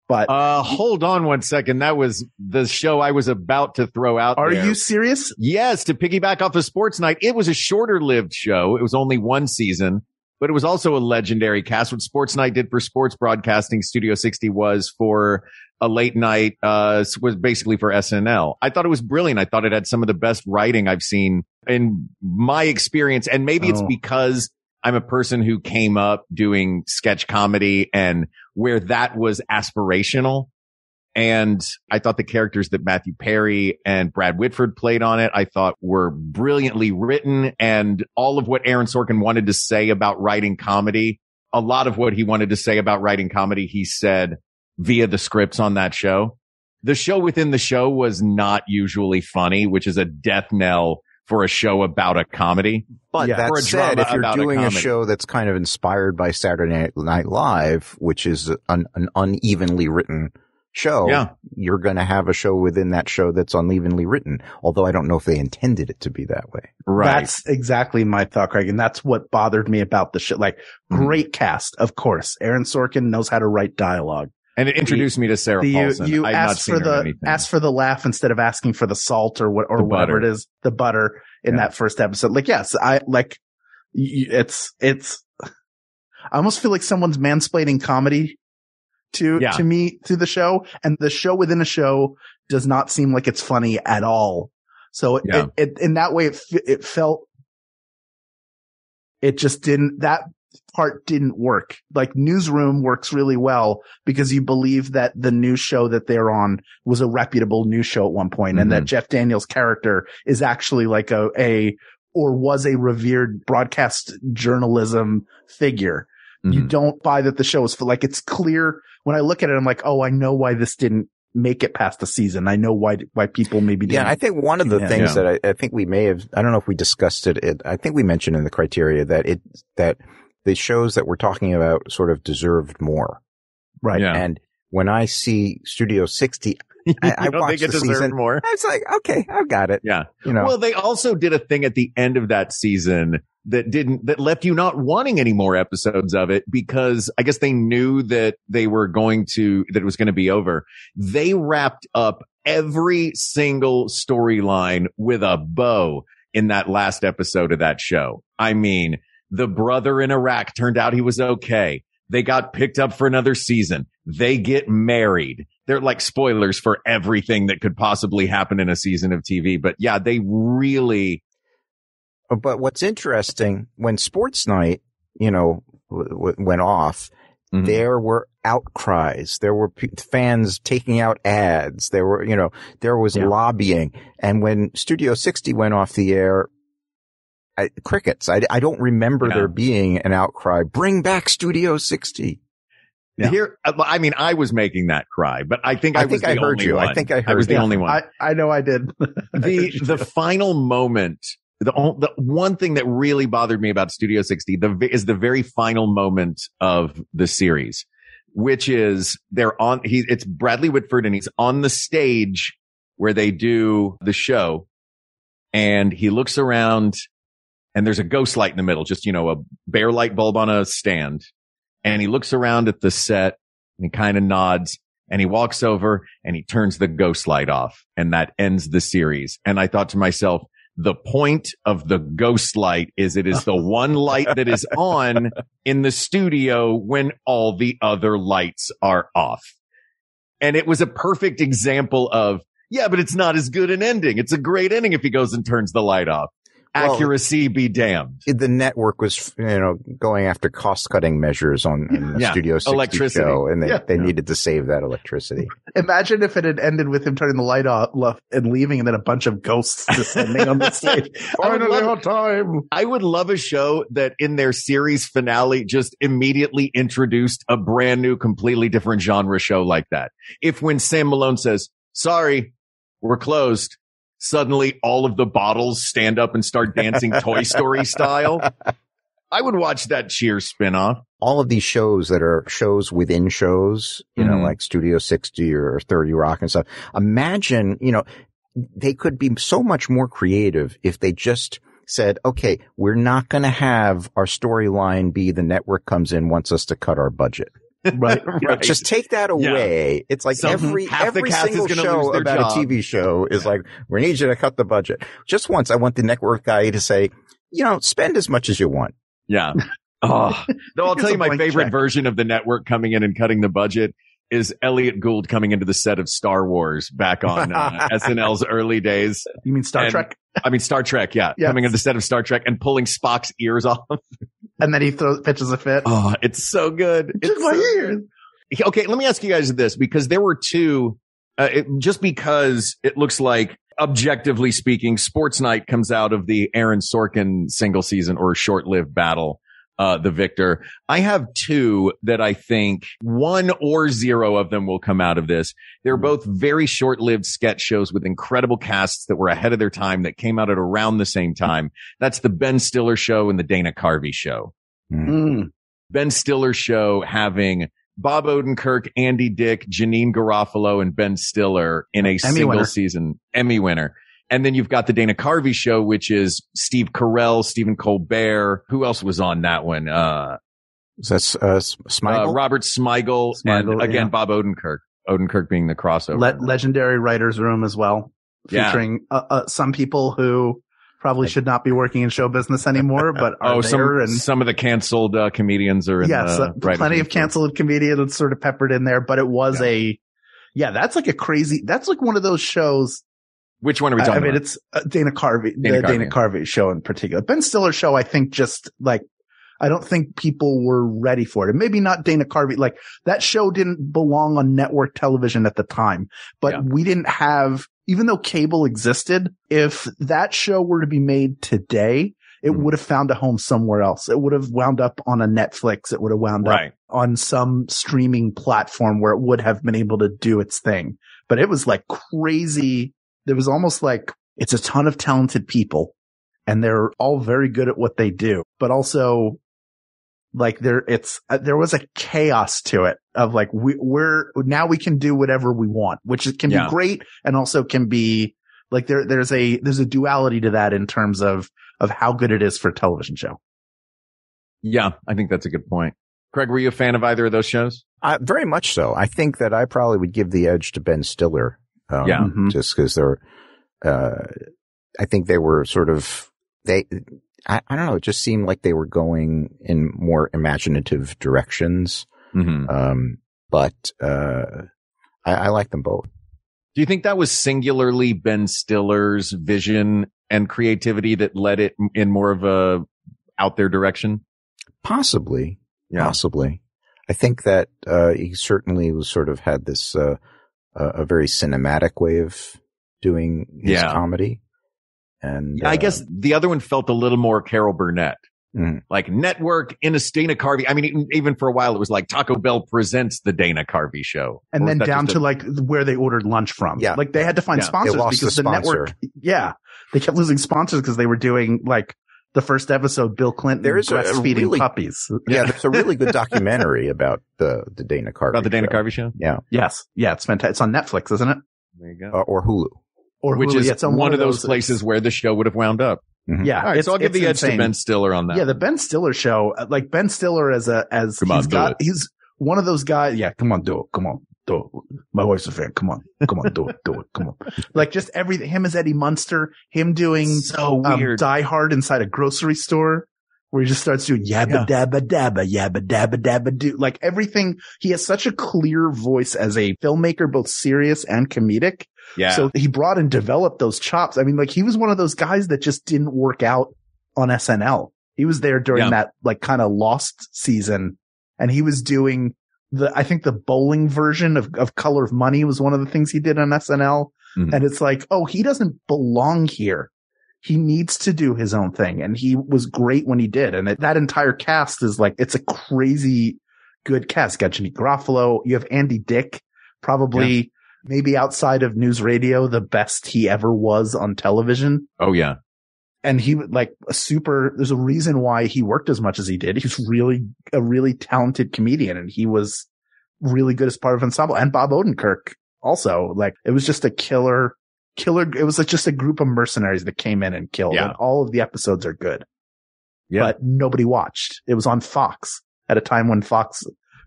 But hold on one second. That was the show I was about to throw out. Are you serious? Yes, to piggyback off of Sports Night. It was a shorter lived show. It was only 1 season, but it was also a legendary cast. What Sports Night did for sports broadcasting, Studio 60 was for a late night, was basically for SNL. I thought it was brilliant. I thought it had some of the best writing I've seen in my experience. And maybe it's because I'm a person who came up doing sketch comedy and where that was aspirational. And I thought the characters that Matthew Perry and Brad Whitford played on it, I thought were brilliantly written. And all of what Aaron Sorkin wanted to say about writing comedy, a lot of what he wanted to say about writing comedy, he said via the scripts on that show. The show within the show was not usually funny, which is a death knell for a show about a comedy. But that said, if you're doing a show that's kind of inspired by Saturday Night Live, which is an unevenly written show, you're going to have a show within that show that's unevenly written. Although I don't know if they intended it to be that way. Right. That's exactly my thought, Craig. And that's what bothered me about the show. Like, great cast, of course. Aaron Sorkin knows how to write dialogue. And it introduced me to Sarah Paulson. You asked for the laugh instead of asking for the salt or whatever it is, the butter in that first episode. Like, yes, I almost feel like someone's mansplaining comedy to me through the show, and the show within a show does not seem like it's funny at all. So it in that way, it felt, it just didn't, that part didn't work. Like, Newsroom works really well because you believe that the news show that they're on was a reputable news show at one point, and that Jeff Daniels' character is actually like was a revered broadcast journalism figure. You don't buy that the show is like, it's clear when I look at it, I'm like, oh, I know why this didn't make it past the season. I know why people maybe didn't. Yeah, I think one of the things that I think we may have, I don't know if we discussed it, I think we mentioned in the criteria that the shows that we're talking about sort of deserved more. Right. Yeah. And when I see Studio 60, I watched the season more. I was like, okay, I've got it. Yeah. Well, they also did a thing at the end of that season that left you not wanting any more episodes of it, because I guess they knew that that it was going to be over. They wrapped up every single storyline with a bow in that last episode of that show. I mean, the brother in Iraq turned out he was okay. They got picked up for another season. They get married. They're like spoilers for everything that could possibly happen in a season of TV. But yeah, they really. But what's interesting, when Sports Night, went off, Mm-hmm. There were outcries. There were fans taking out ads. There were, there was lobbying. And when Studio 60 went off the air, crickets. I don't remember there being an outcry. Bring back Studio 60. Yeah. Here, I mean, I was making that cry, but I think I heard you. I think I heard. I was the only one. I know I did. The final moment. The one thing that really bothered me about Studio 60 is the very final moment of the series, which is it's Bradley Whitford and he's on the stage where they do the show and he looks around and there's a ghost light in the middle, just, a bare light bulb on a stand. And he looks around at the set and he kind of nods and he walks over and he turns the ghost light off and that ends the series. And I thought to myself, the point of the ghost light is it is the one light that is on in the studio when all the other lights are off. And it was a perfect example of, but it's not as good an ending. It's a great ending if he goes and turns the light off. Accuracy be damned. The network was, going after cost-cutting measures on the Studio 60 electricity. show, and they needed to save that electricity. Imagine if it had ended with him turning the light off and leaving, and then a bunch of ghosts descending on the stage. Finally on time. I would love a show that in their series finale just immediately introduced a brand new, completely different genre show like that. If when Sam Malone says, "Sorry, we're closed," suddenly all of the bottles stand up and start dancing Toy Story style. I would watch that Cheers spinoff. All of these shows that are shows within shows, like Studio 60 or 30 Rock and stuff. Imagine, they could be so much more creative if they just said, okay, we're not going to have our storyline be the network comes in, wants us to cut our budget. Right. Just take that away. Yeah. It's like every single show about a TV show is like, we need you to cut the budget. Just once, I want the network guy to say, spend as much as you want. Yeah. Oh, though I'll tell you my favorite version of the network coming in and cutting the budget is Elliot Gould coming into the set of Star Wars back on SNL's early days. You mean Star Trek? I mean Star Trek, yeah. Yes. Coming into the set of Star Trek and pulling Spock's ears off. And then he pitches a fit. Oh, it's so good. It's my ears. Okay, let me ask you guys this, because there were two, just because it looks like, objectively speaking, Sports Night comes out of the Aaron Sorkin single season or short-lived battle, the victor. I have two that I think 1 or 0 of them will come out of this. They're both very short-lived sketch shows with incredible casts that were ahead of their time that came out at around the same time. That's the Ben Stiller Show and the Dana Carvey Show. Mm. Ben Stiller Show having Bob Odenkirk, Andy Dick, Janine Garofalo, and Ben Stiller in a single season Emmy winner. And then you've got the Dana Carvey Show, which is Steve Carell, Stephen Colbert. Who else was on that one? That's Smigel? Robert Smigel, and again, Bob Odenkirk. Odenkirk being the crossover. Legendary Writers Room as well, featuring some people who probably should not be working in show business anymore, but are there. And some of the canceled comedians are in plenty of canceled comedians sort of peppered in there, but it was that's like that's like one of those shows. Which one are we talking about? I mean, it's Dana Carvey, Dana Carvey show in particular. Ben Stiller show, I think I don't think people were ready for it. And maybe not Dana Carvey. Like that show didn't belong on network television at the time, but we didn't have, even though cable existed, if that show were to be made today, it would have found a home somewhere else. It would have wound up on a Netflix. It would have wound up on some streaming platform where it would have been able to do its thing. But it was like crazy. There was almost like it's a ton of talented people and they're all very good at what they do, but also like there was a chaos to it of like, now we can do whatever we want, which can be great. And also can be like, there's a duality to that in terms of how good it is for a television show. Yeah. I think that's a good point. Craig, were you a fan of either of those shows? Very much so. I think that I probably would give the edge to Ben Stiller. Just because they're, I think they were sort of, I don't know, it just seemed like they were going in more imaginative directions. Mm-hmm. But I like them both. Do you think that was singularly Ben Stiller's vision and creativity that led it in more of a out there direction? Possibly. Yeah. Possibly. I think that he certainly was sort of had this a very cinematic way of doing his comedy. And I guess the other one felt a little more Carol Burnett. Like Network in a Dana Carvey. I mean, even for a while, it was like Taco Bell presents the Dana Carvey show. And then down to like where they ordered lunch from. Yeah. Like they had to find sponsors because the network, they kept losing sponsors because they were doing like the first episode, Bill Clinton breastfeeding puppies. Yeah. There's a really good documentary about the Dana Carvey About the Dana Carvey show? Yeah. Yes. Yeah. It's fantastic. It's on Netflix, isn't it? There you go. Or Hulu. Which is one of those places where the show would have wound up. Yeah. All right, so I'll give the edge to Ben Stiller on that. Yeah, the Ben Stiller show, like Ben Stiller he's one of those guys. Yeah, come on, do it. Come on, do it. My wife's a fan. Come on, do it. Come on. Like just everything. Him as Eddie Munster, him doing so weird Die Hard inside a grocery store where he just starts doing yabba dabba dabba, yabba dabba dabba do. Like everything. He has such a clear voice as a filmmaker, both serious and comedic. Yeah. So he brought and developed those chops. I mean, like he was one of those guys that just didn't work out on SNL. He was there during that like kind of Lost season, and he was doing I think the bowling version of Color of Money was one of the things he did on SNL. And it's like, oh, he doesn't belong here. He needs to do his own thing. And he was great when he did. And that entire cast is like, it's a crazy good cast. You got Jimmy Garofalo. You have Andy Dick, probably maybe outside of news radio, the best he ever was on television. Oh, yeah. And he like there's a reason why he worked as much as he did. He's a really talented comedian, and he was really good as part of ensemble. And Bob Odenkirk also, like, it was just a killer. It was like just a group of mercenaries that came in and killed. And all of the episodes are good. Yeah. But nobody watched. It was on Fox at a time when Fox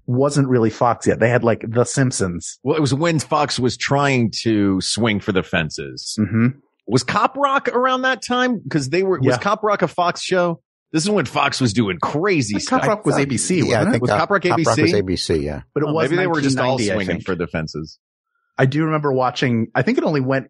wasn't really Fox yet. They had like The Simpsons. Well, it was when Fox was trying to swing for the fences. Was Cop Rock around that time? Because was Cop Rock a Fox show? This is when Fox was doing crazy stuff. Cop Rock was ABC, wasn't it? think was Cop Rock ABC? Cop Rock was ABC, yeah. But it was maybe they were just all swinging swinging for the fences. I do remember watching, I think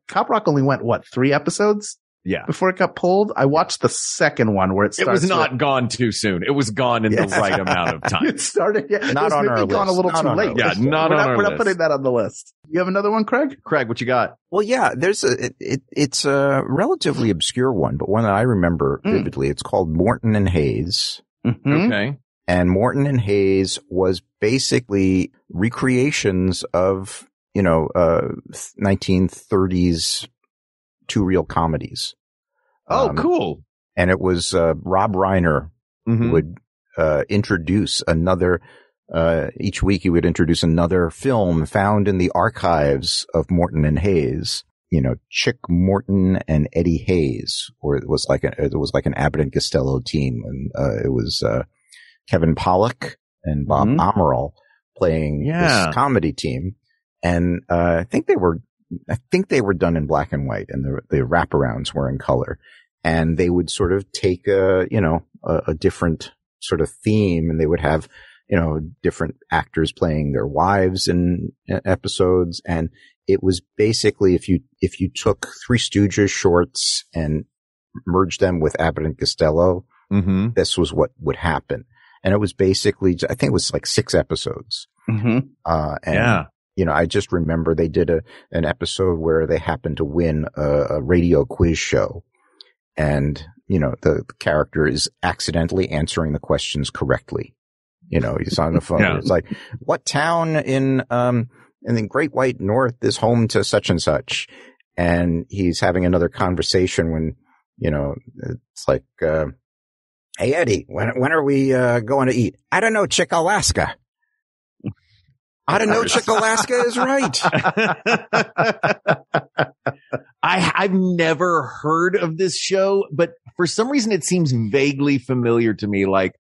Cop Rock only went, 3 episodes? Yeah. Before it got pulled? I watched the second one where it starts. It was not gone too soon. It was gone in the right amount of time. It started, not on our list. Gone a little too late. Yeah, We're not putting that on the list. You have another one, Craig? Craig, what you got? Well, yeah, it's a relatively obscure one, but one that I remember vividly. It's called Morton and Hayes. Okay. And Morton and Hayes was basically recreations of, 1930s two reel comedies. Oh, cool. And it was Rob Reiner would introduce another each week he would introduce another film found in the archives of Morton and Hayes. Chick Morton and Eddie Hayes, or it was like an Abbott and Costello team, and it was Kevin Pollak and Bob Amaral playing this comedy team. And I think they were done in black and white, and the wraparounds were in color. And they would sort of take a different sort of theme, and they would have, different actors playing their wives in episodes. And it was basically, if you took Three Stooges shorts and merged them with Abbott and Costello, this was what would happen. And it was basically, I think it was like 6 episodes. I just remember they did an episode where they happened to win a radio quiz show. And, the character is accidentally answering the questions correctly. He's on the phone. It's like, what town in the Great White North is home to such and such? And he's having another conversation when, it's like, hey, Eddie, when are we going to eat? I don't know, Chick Alaska. I don't know, Chick Alaska is right. I've never heard of this show, but for some reason it seems vaguely familiar to me. Like,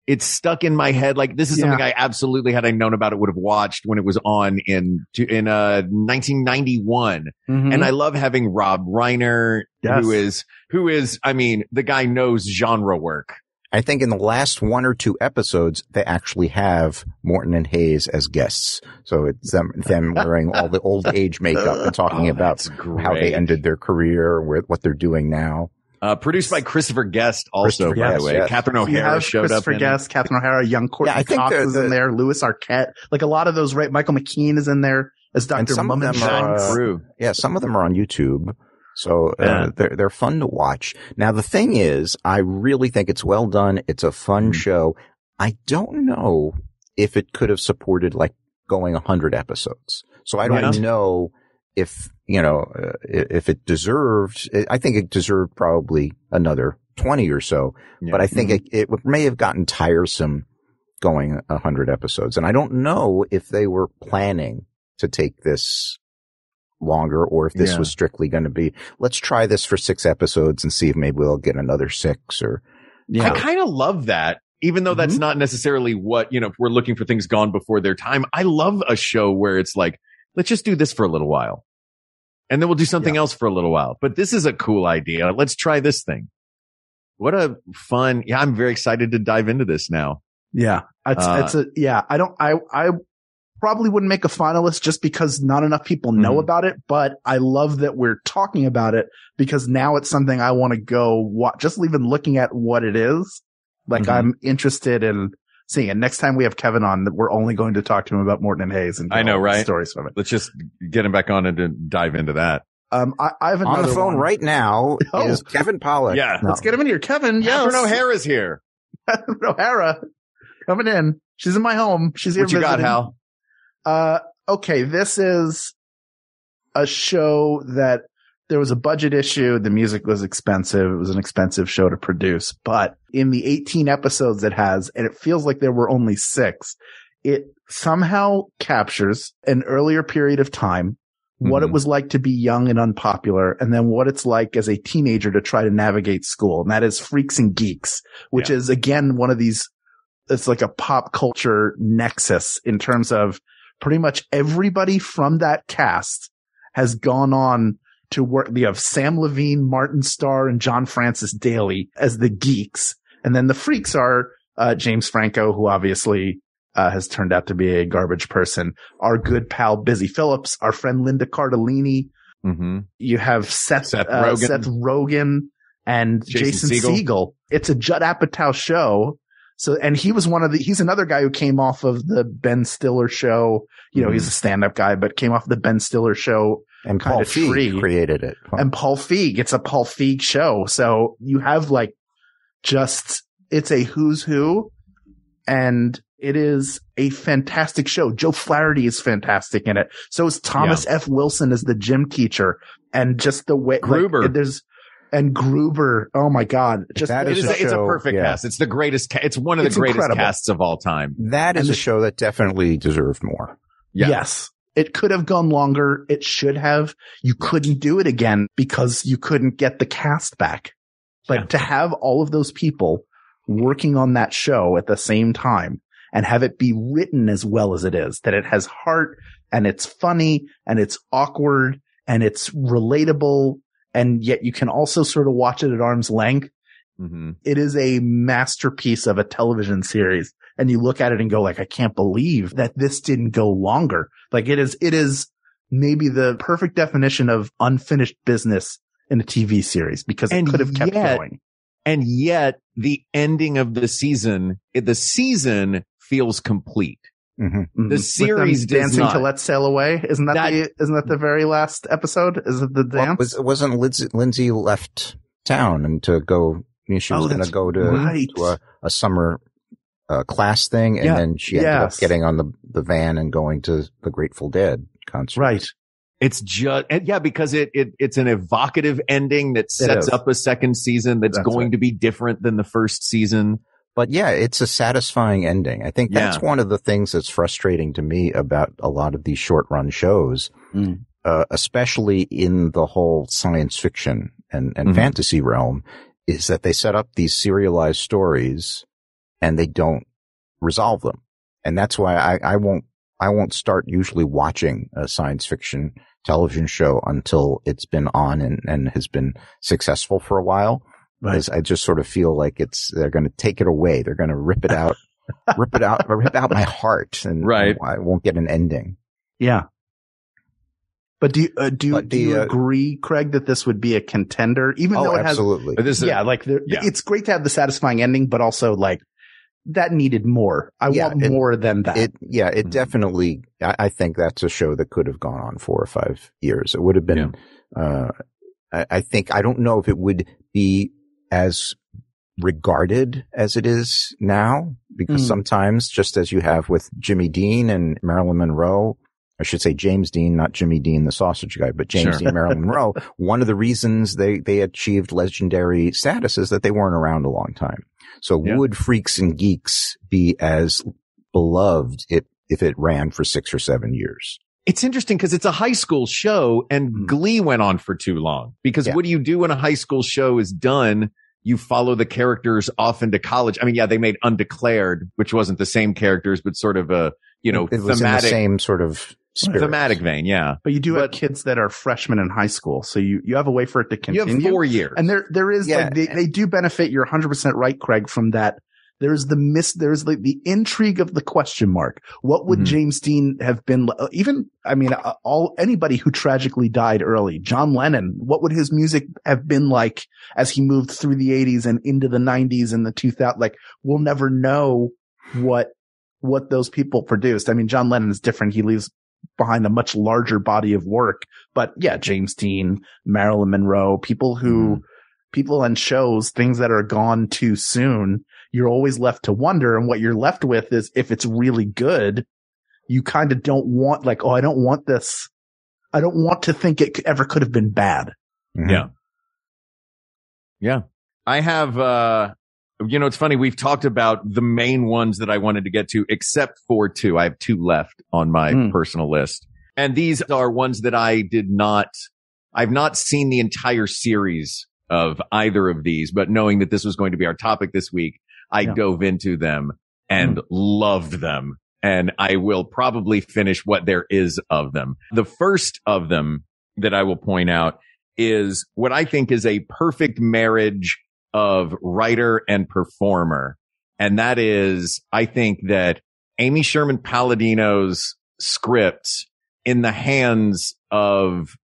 it's stuck in my head. Like, this is something I absolutely, had I known about it, would have watched when it was on in 1991. And I love having Rob Reiner, who is, I mean, the guy knows genre work. I think in the last 1 or 2 episodes, they actually have Morton and Hayes as guests. So it's them wearing all the old age makeup and talking about how they ended their career, what they're doing now. Produced by Christopher Guest, also, by the way. Yes. Catherine O'Hara showed up. Christopher Guest, Catherine O'Hara, young Courtney Cox is in there. Louis Arquette. Like a lot of those, right? Michael McKean is in there as Dr. Mummenschank. Some of them are on YouTube. So, they're fun to watch. Now, the thing is, I really think it's well done. It's a fun show. I don't know if it could have supported like going 100 episodes. So I don't know if it deserved, I think it deserved probably another 20 or so, but I think it may have gotten tiresome going 100 episodes. And I don't know if they were planning to take this longer or if this was strictly going to be, let's try this for 6 episodes and see if maybe we'll get another 6 or. I kind of love that. Even though that's not necessarily what, if we're looking for things gone before their time. I love a show where it's like, let's just do this for a little while. And then we'll do something else for a little while. But this is a cool idea. Let's try this thing. What a fun. Yeah, I'm very excited to dive into this now. Yeah. I probably wouldn't make a finalist just because not enough people know about it, but I love that we're talking about it because now it's something I want to go watch. Just even looking at what it is, like I'm interested in seeing it. Next time we have Kevin on, we're only going to talk to him about Morton and Hayes and I know, right? Stories from it. Let's just get him back on and dive into that. I have another on the phone right now is Kevin Pollak. Yeah. Let's get him in here. Kevin, Catherine O'Hara's here. Catherine O'Hara coming in. She's in my home. She's here. What you got, Hal? Okay. This is a show that there was a budget issue. The music was expensive. It was an expensive show to produce, but in the 18 episodes it has, and it feels like there were only 6, it somehow captures an earlier period of time, what it was like to be young and unpopular, and then what it's like as a teenager to try to navigate school. And that is Freaks and Geeks, which is again, one of these, it's like a pop culture nexus in terms of pretty much everybody from that cast has gone on to work. You have Sam Levine, Martin Starr, and John Francis Daly as the geeks. And then the freaks are, James Franco, who obviously, has turned out to be a garbage person. Our good pal, Busy Phillips, our friend Linda Cardellini. You have Seth Rogen and Jason Segel. It's a Judd Apatow show. So, and he was he's another guy who came off of the Ben Stiller show. He's a stand-up guy, but came off the Ben Stiller show. And Paul Feig created it. And Paul Feig, it's a Paul Feig show. So you have it's a who's who, and it is a fantastic show. Joe Flaherty is fantastic in it. So is Thomas F. Wilson as the gym teacher, and just the way Gruber. And Gruber. Oh my God. It's a perfect cast. It's the greatest. It's one of the greatest casts of all time. That is a show that definitely deserved more. Yeah. Yes. It could have gone longer. It should have. You couldn't do it again because you couldn't get the cast back. But to have all of those people working on that show at the same time and have it be written as well as it is, that it has heart and it's funny and it's awkward and it's relatable, and yet you can also sort of watch it at arm's length. It is a masterpiece of a television series. And you look at it and go I can't believe that this didn't go longer. Like it is maybe the perfect definition of unfinished business in a TV series because it could have kept going. And yet the ending of the season feels complete. The series dancing not. to Let's Sail Away. Isn't that the very last episode? Is it the dance? Wasn't Lindsay left town and to go, she was going to go to a summer class thing, and then she ended up getting on the van and going to the Grateful Dead concert. Right. It's just, because it's an evocative ending that sets up a second season that's going to be different than the first season. But it's a satisfying ending. I think that's one of the things that's frustrating to me about a lot of these short run shows, especially in the whole science fiction and fantasy realm, is that they set up these serialized stories and they don't resolve them. And that's why I won't start usually watching a science fiction television show until it's been on and has been successful for a while. Because I just sort of feel like they're going to take it away. They're going to rip out my heart, and I won't get an ending. Yeah. But do you agree, Craig, that this would be a contender, even though it has? Absolutely. It's great to have the satisfying ending, but also like that needed more. I want more than that. It definitely. I think that's a show that could have gone on 4 or 5 years. It would have been. I don't know if it would be as regarded as it is now, because sometimes, just as you have with Jimmy Dean and Marilyn Monroe, I should say James Dean, not Jimmy Dean, the sausage guy, but James Dean, Marilyn Monroe. One of the reasons they achieved legendary status is that they weren't around a long time. So would Freaks and Geeks be as beloved if it ran for 6 or 7 years? It's interesting because it's a high school show and Glee went on for too long. Because what do you do when a high school show is done? You follow the characters off into college. I mean, they made Undeclared, which wasn't the same characters, but sort of a, it was thematic, in the same sort of spirit. Thematic vein, yeah. But you do have kids that are freshmen in high school, so you have a way for it to continue. You have 4 years. And there is, they do benefit, you're 100% right, Craig, from that. There's the intrigue of the question mark. What would James Dean have been? Anybody who tragically died early, John Lennon, what would his music have been like as he moved through the 80s and into the 90s and the 2000s? Like, we'll never know what those people produced. I mean, John Lennon is different. He leaves behind a much larger body of work, but James Dean, Marilyn Monroe, people and shows, things that are gone too soon. You're always left to wonder, and what you're left with is, if it's really good, you kind of don't want, like, I don't want this. I don't want to think it ever could have been bad. Mm-hmm. Yeah. I have, it's funny. We've talked about the main ones that I wanted to get to, except for 2. I have 2 left on my personal list. And these are ones that I've not seen the entire series of either of these, but knowing that this was going to be our topic this week, I dove into them and loved them. And I will probably finish what there is of them. The first of them that I will point out is what I think is a perfect marriage of writer and performer. And that is, I think that Amy Sherman Palladino's script in the hands of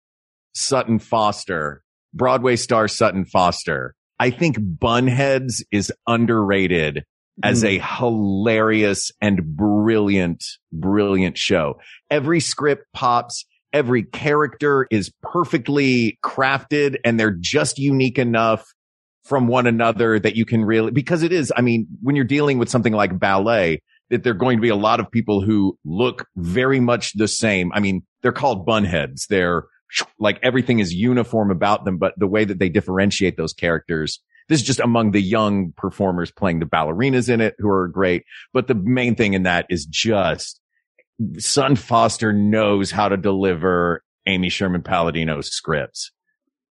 Sutton Foster, Broadway star Sutton Foster, I think Bunheads is underrated as a hilarious and brilliant show. Every script pops. Every character is perfectly crafted, and they're just unique enough from one another that you can really, because it is, I mean, when you're dealing with something like ballet, that there are going to be a lot of people who look very much the same. I mean, they're called bunheads. They're like, everything is uniform about them, but the way that they differentiate those characters, this is just among the young performers playing the ballerinas in it, who are great. But the main thing in that is just Sutton Foster knows how to deliver Amy Sherman Palladino's scripts.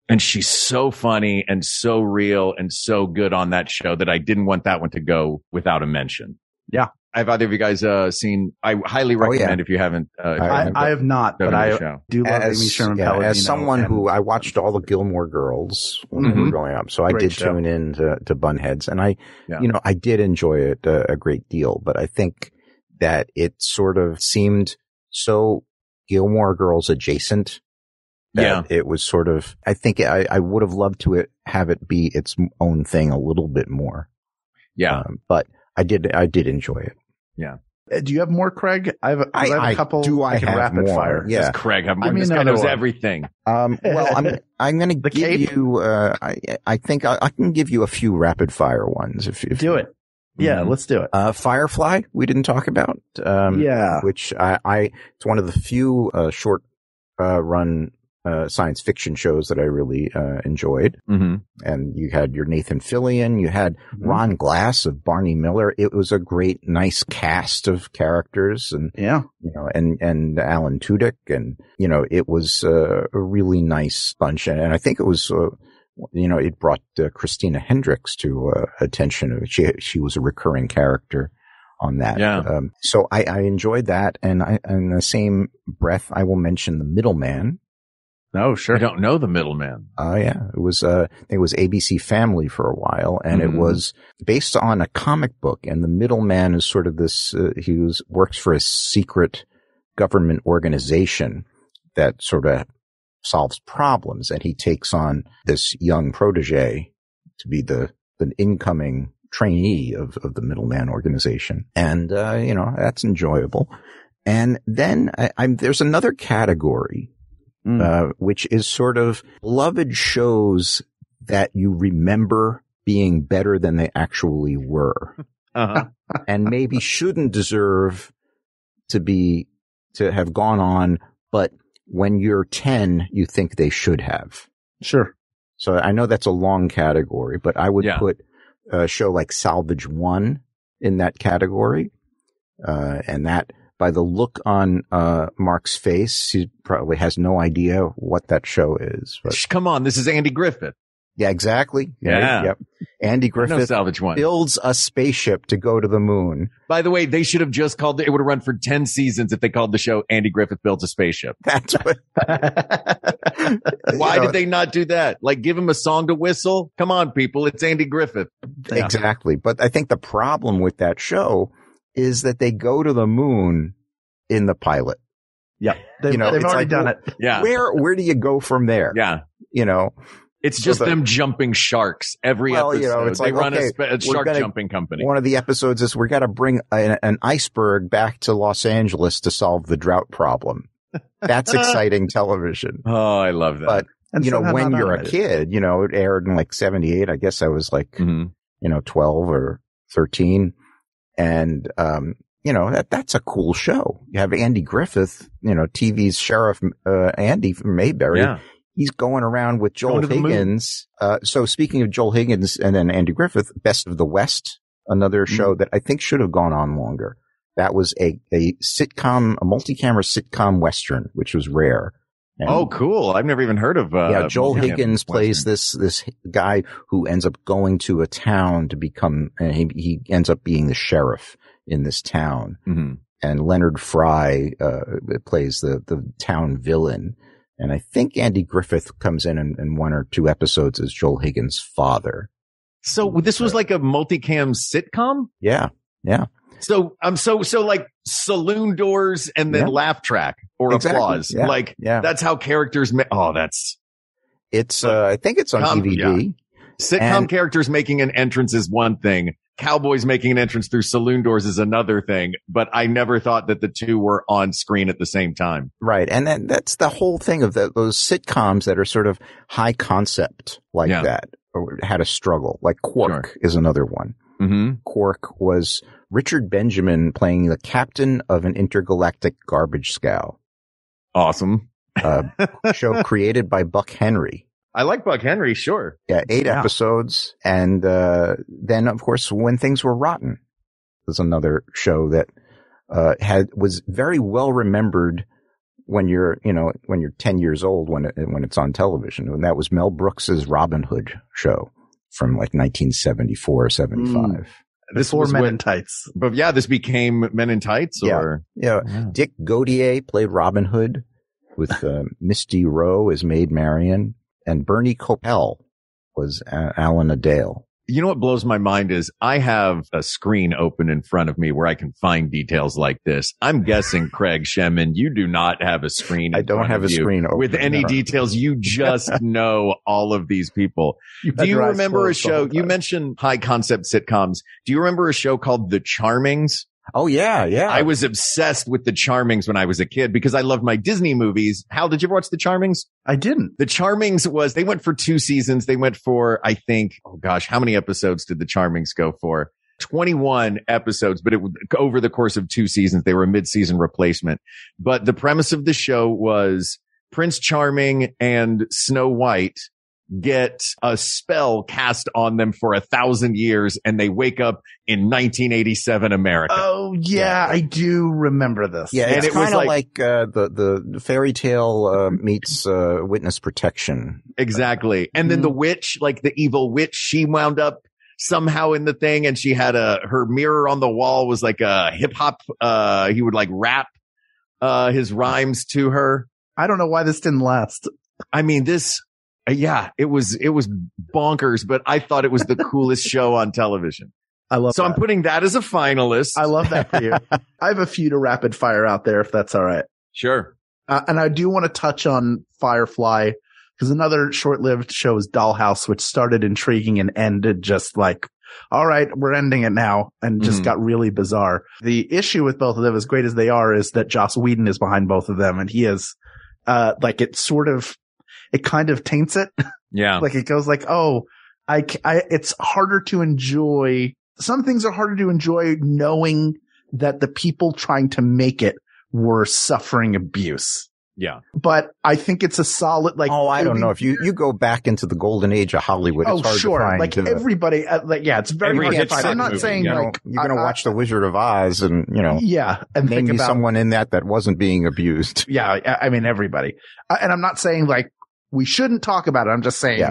And she's so funny and so real and so good on that show that I didn't want that one to go without a mention. Yeah. Have either of you guys seen? I highly recommend if you haven't. I have not, but I do love Amy Sherman Palladino. As someone who I watched all the Gilmore Girls when we were growing up, so I did tune in to Bunheads, and I did enjoy it a great deal. But I think that it sort of seemed so Gilmore Girls adjacent that it was sort of. I think I would have loved to have it be its own thing a little bit more. Yeah, but I did enjoy it. Yeah. Do you have more, Craig? I have a couple. Do I have rapid more? fire? Yeah. Does Craig have more? This guy knows everything. Well, I'm going to give you. I think I can give you a few rapid fire ones. If do it. Yeah, let's do it. Firefly, we didn't talk about. Which it's one of the few short run science fiction shows that I really enjoyed. And you had your Nathan Fillion, you had Ron Glass of Barney Miller. It was a great, nice cast of characters, and and Alan Tudyk, and it was a really nice bunch. And I think it was it brought Christina Hendricks to attention. She was a recurring character on that. Yeah. So I enjoyed that, and in the same breath, I will mention The Middleman. Oh, sure. I don't know The Middleman. Yeah. It was ABC Family for a while, and it was based on a comic book, and the middleman is sort of this, works for a secret government organization that sort of solves problems. And he takes on this young protege to be the incoming trainee of the Middleman organization. And, that's enjoyable. And then there's another category, which is sort of beloved shows that you remember being better than they actually were. And maybe shouldn't deserve to have gone on, but when you're 10, you think they should have. Sure. So I know that's a long category, but I would put a show like Salvage One in that category. And that, by the look on Mark's face, he probably has no idea what that show is. But come on, this is Andy Griffith. Yeah, exactly. Yeah. Yep. Andy Griffith Salvage One builds a spaceship to go to the moon. By the way, they should have just called it would have run for 10 seasons if they called the show Andy Griffith Builds a Spaceship. That's what. Why did they not do that? Like, give him a song to whistle? Come on, people. It's Andy Griffith. Exactly. But I think the problem with that show is that they go to the moon in the pilot. Yeah. They've already done it. Yeah. Where do you go from there? Yeah. It's just them jumping sharks every episode. It's like, they run a shark jumping company. One of the episodes is we got to bring an iceberg back to Los Angeles to solve the drought problem. That's exciting television. Oh, I love that. But, when you're a kid, it aired in like 78. I guess I was like, 12 or 13. And, that's a cool show. You have Andy Griffith, TV's Sheriff, Andy from Mayberry. Yeah. He's going around with Joel Higgins. So speaking of Joel Higgins and then Andy Griffith, Best of the West, another show that I think should have gone on longer. That was a sitcom, a multi-camera sitcom Western, which was rare. And cool. I've never even heard of, Joel Higgins plays this guy who ends up going to a town to become, and he ends up being the sheriff in this town. Mm-hmm. And Leonard Fry, plays the town villain. And I think Andy Griffith comes in one or two episodes as Joel Higgins' father. So this was like a multicam sitcom? Yeah. Yeah. So like saloon doors and then laugh track or applause. Yeah. That's how characters it's I think it's on DVD. Yeah. Sitcom characters making an entrance is one thing. Cowboys making an entrance through saloon doors is another thing, but I never thought that the two were on screen at the same time. Right. And then that's the whole thing of those sitcoms that are sort of high concept like that, or had a struggle. Like Quark is another one. Mm-hmm. Quark was Richard Benjamin playing the captain of an intergalactic garbage scow. Awesome. Show created by Buck Henry. I like Buck Henry, sure. Yeah, 8 episodes. And then, of course, When Things Were Rotten was another show that was very well remembered when you're 10 years old when it's on television. And that was Mel Brooks's Robin Hood show from like 1974 or 75. This was Men in Tights. But this became Men in Tights? Or? Yeah. Dick Gautier played Robin Hood with Misty Rowe as Maid Marian. And Bernie Coppell was Alan Adale. You know what blows my mind is I have a screen open in front of me where I can find details like this. I'm guessing, Craig Shemin, you do not have a screen. I don't have a screen open with any details. You just know all of these people. Do you remember a show? You mentioned high concept sitcoms. Do you remember a show called The Charmings? Oh, yeah. I was obsessed with The Charmings when I was a kid because I loved my Disney movies. Hal, did you ever watch The Charmings? I didn't. The Charmings they went for 2 seasons. They went for, I think, how many episodes did The Charmings go for? 21 episodes, but over the course of 2 seasons, they were a mid-season replacement. But the premise of the show was Prince Charming and Snow White get a spell cast on them for 1,000 years and they wake up in 1987 America. Oh yeah, I do remember this. Yeah, and it was like the fairy tale meets witness protection. Exactly. And then the witch, like the evil witch, she wound up somehow in the thing and she had her mirror on the wall was like a hip hop he would like rap his rhymes to her. I don't know why this didn't last. I mean, it was bonkers, but I thought it was the coolest show on television. I love So I'm putting that as a finalist. I love that for you. I have a few to rapid fire out there if that's all right. Sure. And I do want to touch on Firefly, because another short-lived show is Dollhouse, which started intriguing and ended just like, all right, we're ending it now, and just got really bizarre. The issue with both of them, as great as they are, is that Joss Whedon is behind both of them, and he is, it kind of taints it. Yeah. Like it goes like, oh, it's harder to enjoy. Some things are harder to enjoy knowing that the people trying to make it were suffering abuse. Yeah. But I think it's a solid, like, oh, I don't know. If you go back into the golden age of Hollywood, it's hard to find. Like everybody, it's very hard to find. I'm not saying like, you're going to watch The Wizard of Oz and, and name me someone in that wasn't being abused. Yeah. I mean, everybody. And I'm not saying like, we shouldn't talk about it. I'm just saying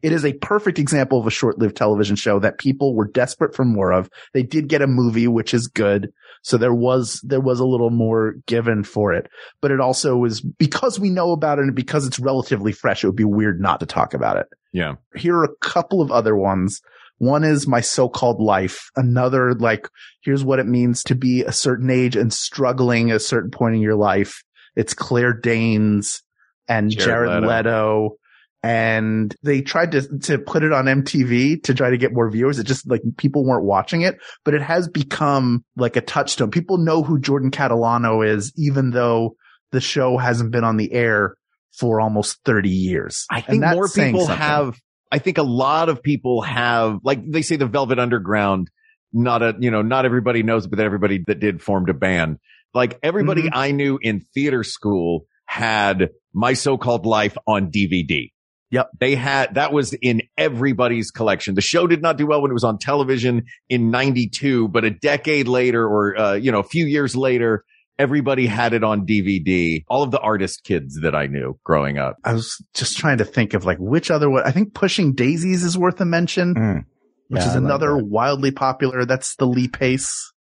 it is a perfect example of a short-lived television show that people were desperate for more of. They did get a movie, which is good. So there was a little more given for it, but it also was because we know about it and because it's relatively fresh. It would be weird not to talk about it. Yeah. Here are a couple of other ones. One is My So-Called Life. Another, like, here's what it means to be a certain age and struggling at a certain point in your life. It's Claire Danes and Jared Leto. And they tried to put it on MTV to try to get more viewers. It just like people weren't watching it, but it has become like a touchstone. People know who Jordan Catalano is, even though the show hasn't been on the air for almost 30 years. I think more people have, I think a lot of people have, like they say the Velvet Underground, not everybody knows, but everybody that did formed a band. Like everybody I knew in theater school had My So-Called Life on DVD. Yep. That was in everybody's collection. The show did not do well when it was on television in 92, but a decade later or, a few years later, everybody had it on DVD. All of the artist kids that I knew growing up. I was just trying to think of like which other one. I think Pushing Daisies is worth a mention, which is another wildly popular. That's the Lee Pace.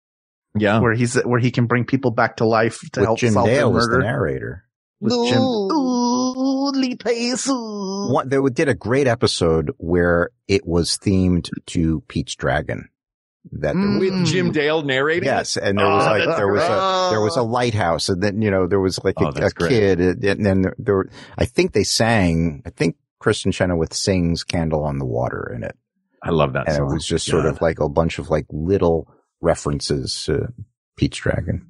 Yeah. Where he can bring people back to life to help solve their murder. Jim Dale is the narrator. Lee Pace. They did a great episode where it was themed to Pete's Dragon. With Jim Dale narrating. Yes, and there was a lighthouse, and then there was like a kid, and then there I think Kristen Chenoweth sings "Candle on the Water" in it. I love that song. And it was just sort of like a bunch of like little references to Pete's Dragon.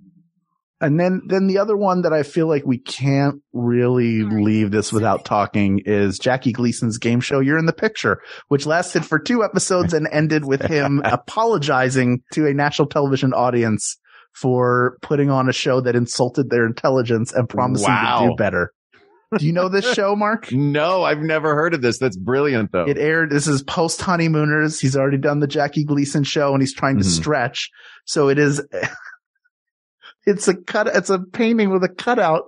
And then the other one that I feel like we can't really leave this without talking is Jackie Gleason's game show, You're in the Picture, which lasted for 2 episodes and ended with him apologizing to a national television audience for putting on a show that insulted their intelligence and promising to do better. Do you know this show, Mark? No, I've never heard of this. That's brilliant, though. It aired. This is post Honeymooners. He's already done the Jackie Gleason show and he's trying to stretch. So it is... It's a painting with a cutout,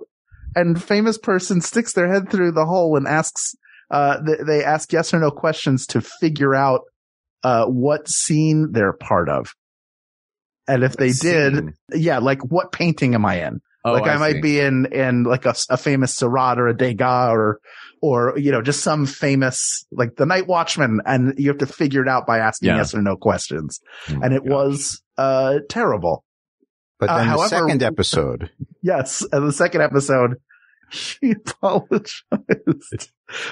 and famous person sticks their head through the hole and asks, they ask yes or no questions to figure out, what scene they're part of. And if they did, like what painting am I in? Oh, like I might be in like a famous Seurat or a Degas or, just some famous, like the Night Watchman, and you have to figure it out by asking yes or no questions. And it was, terrible. But then the second episode. Yes. And the second episode, she apologized.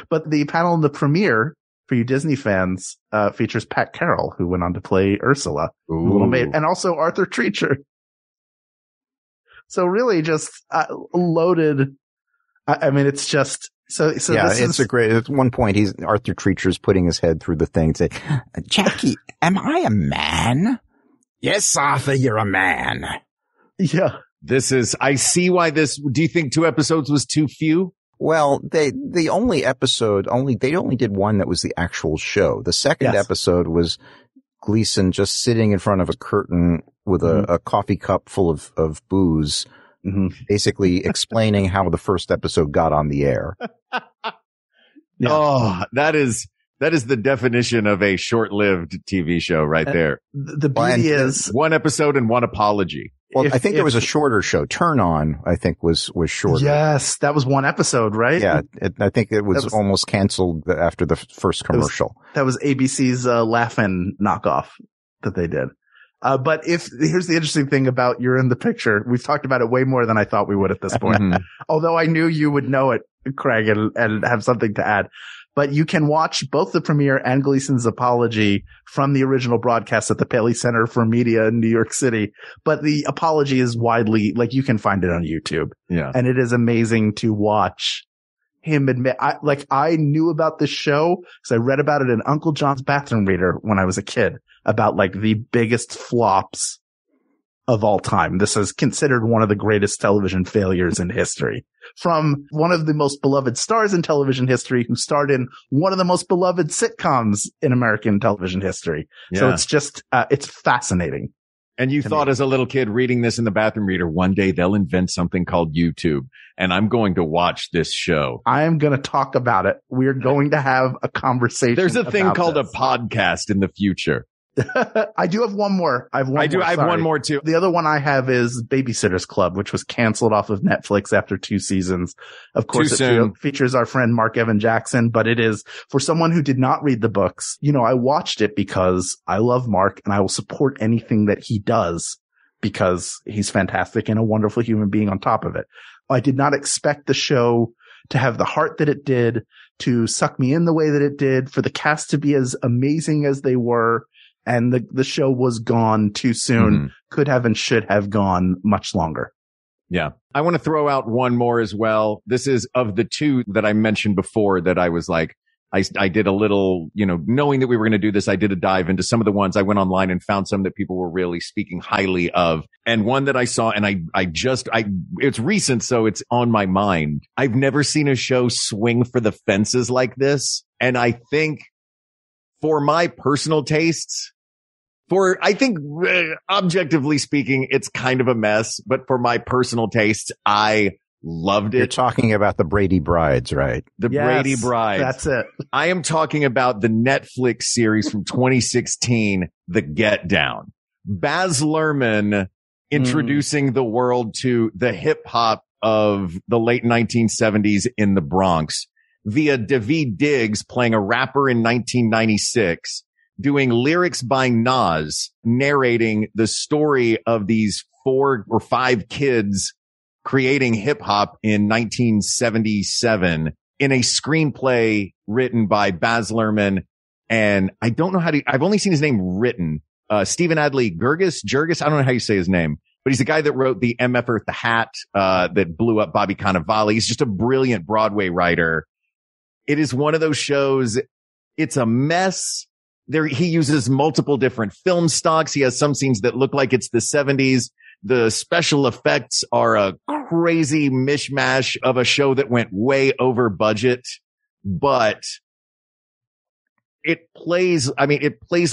But the panel in the premiere, for you Disney fans, features Pat Carroll, who went on to play Ursula, Little Maid, and also Arthur Treacher. So really just loaded. I mean, it's just so. Yeah, it's a great. At one point, Arthur Treacher's putting his head through the thing and say, "Jackie, am I a man?" "Yes, Arthur, you're a man." Yeah. I see why do you think 2 episodes was too few? Well, they only did one that was the actual show. The second episode was Gleason just sitting in front of a curtain with a coffee cup full of booze, basically explaining how the first episode got on the air. Yeah. Oh, that is the definition of a short-lived TV show right there. The beauty is 1 episode and 1 apology. Well, I think there was a shorter show. Turn On, I think, was shorter. Yes, that was 1 episode, right? Yeah, I think it was almost canceled after the first commercial. That was ABC's Laugh-In knockoff that they did. But here's the interesting thing about You're in the Picture. We've talked about it way more than I thought we would at this point. Although I knew you would know it, Craig, and have something to add. But you can watch both the premiere and Gleason's apology from the original broadcast at the Paley Center for Media in New York City. But the apology is widely, like, you can find it on YouTube. Yeah. And it is amazing to watch him admit, I knew about this show because I read about it in Uncle John's Bathroom Reader when I was a kid, about like the biggest flops of all time. This is considered one of the greatest television failures in history, from one of the most beloved stars in television history who starred in one of the most beloved sitcoms in American television history. Yeah. So it's just, it's fascinating. And you thought as a little kid reading this in the Bathroom Reader, one day they'll invent something called YouTube and I'm going to watch this show. I am going to talk about it. We're going to have a conversation. There's a thing called a podcast in the future. I do have one more. I have one more too. The other one I have is Babysitter's Club, which was canceled off of Netflix after 2 seasons. Of course, it features our friend Mark Evan Jackson, but it is for someone who did not read the books. You know, I watched it because I love Mark and I will support anything that he does because he's fantastic and a wonderful human being on top of it. I did not expect the show to have the heart that it did, to suck me in the way that it did, for the cast to be as amazing as they were. And the show was gone too soon, could have and should have gone much longer. Yeah. I want to throw out one more as well. This is of the 2 that I mentioned before that I was like, I did a little, knowing that we were going to do this, I did a dive into some of the ones. I went online and found some that people were really speaking highly of. And one that I saw, and it's recent, so it's on my mind. I've never seen a show swing for the fences like this. And I think, for my personal tastes, objectively speaking, it's kind of a mess, but for my personal tastes, I loved it. You're talking about the Brady Brides, right? Brady Brides. That's it. I am talking about the Netflix series from 2016, The Get Down. Baz Luhrmann introducing the world to the hip hop of the late 1970s in the Bronx, via Daveed Diggs playing a rapper in 1996, doing lyrics by Nas, narrating the story of these 4 or 5 kids creating hip hop in 1977 in a screenplay written by Baz Luhrmann. And I don't know I've only seen his name written. Stephen Adley Jurgis. I don't know how you say his name, but he's the guy that wrote the MFer the Hat, that blew up Bobby Cannavale. He's just a brilliant Broadway writer. It is one of those shows. It's a mess. He uses multiple different film stocks. He has some scenes that look like it's the 70s. The special effects are a crazy mishmash of a show that went way over budget, but it plays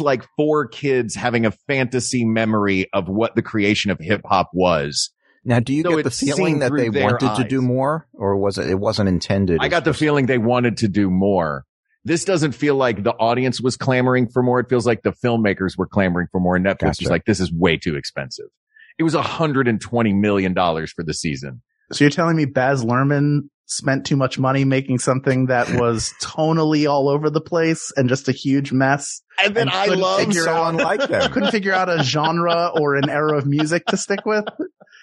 like 4 kids having a fantasy memory of what the creation of hip hop was. Now, do you get the feeling that they wanted to do more, or it wasn't intended? I got the feeling they wanted to do more. This doesn't feel like the audience was clamoring for more. It feels like the filmmakers were clamoring for more. And Netflix was like, this is way too expensive. It was $120 million for the season. So you're telling me Baz Luhrmann spent too much money making something that was tonally all over the place and just a huge mess? And then I love someone like them. Couldn't figure out a genre or an era of music to stick with?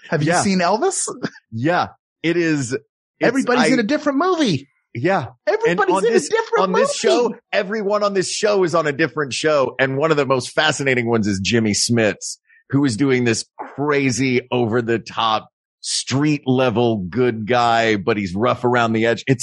Have you seen Elvis? Yeah, it is. Everybody's in a different movie. Yeah. Everybody's in a different movie. This show, everyone on this show is on a different show. And one of the most fascinating ones is Jimmy Smits, who is doing this crazy over the top street level good guy, but he's rough around the edge. It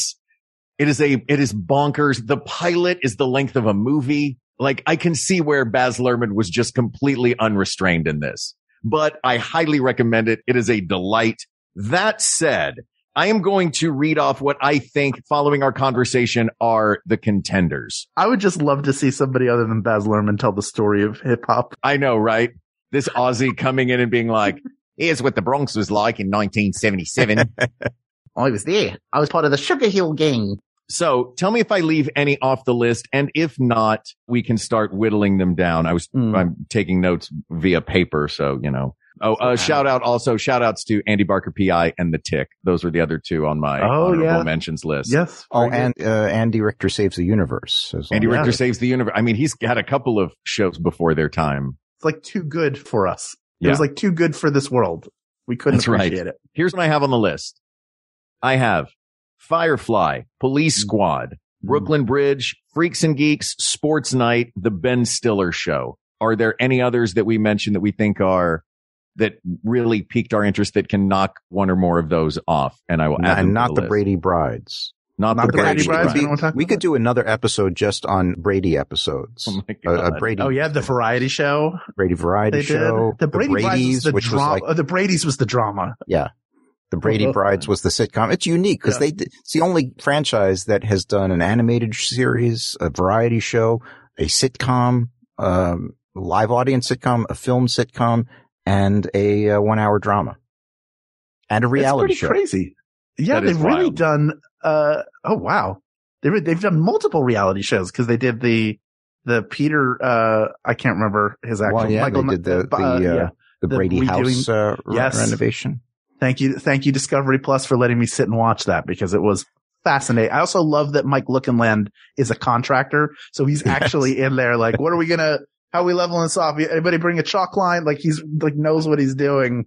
is bonkers. The pilot is the length of a movie. Like, I can see where Baz Luhrmann was just completely unrestrained in this, but I highly recommend it. It is a delight. That said, I am going to read off what I think, following our conversation, are the contenders. I would just love to see somebody other than Baz Luhrmann tell the story of hip hop. I know, right? This Aussie coming in and being like, here's what the Bronx was like in 1977. I was there. I was part of the Sugar Hill Gang. So tell me if I leave any off the list, and if not, we can start whittling them down. I'm taking notes via paper, so, you know. Shout outs to Andy Barker PI and The Tick. Those were the other 2 on my honorable mentions list. Yes. And Andy Richter Saves the Universe. Andy Richter Saves the Universe. I mean, he's had a couple of shows before their time. It's like too good for us. It was like too good for this world. We couldn't appreciate it. Here's what I have on the list. I have Firefly, Police Squad, Brooklyn Bridge, Freaks and Geeks, Sports Night, The Ben Stiller Show. Are there any others that we mentioned that we think that really piqued our interest that can knock one or more of those off? And I will add them not to the list. Brady Brides. Not the Brady Brides. We could do another episode just on Brady episodes. Oh my God. Brady. Oh yeah, the variety show. Brady variety show. The Brady Brides was the drama. Was like, the Brady's was the drama. Yeah. The Brady Brides was the sitcom. It's unique because it's the only franchise that has done an animated series, a variety show, a sitcom, live audience sitcom, a film sitcom, and a 1 hour drama. And a reality show. It's pretty crazy. Yeah, they've really done, oh wow. They've done multiple reality shows because they did the Peter, I can't remember his actual Michael. They did the Brady House, renovation. Thank you, Discovery Plus, for letting me sit and watch that because it was fascinating. I also love that Mike Lookinland is a contractor. So he's actually in there like, how are we leveling this off? Anybody bring a chalk line? Like he's like knows what he's doing.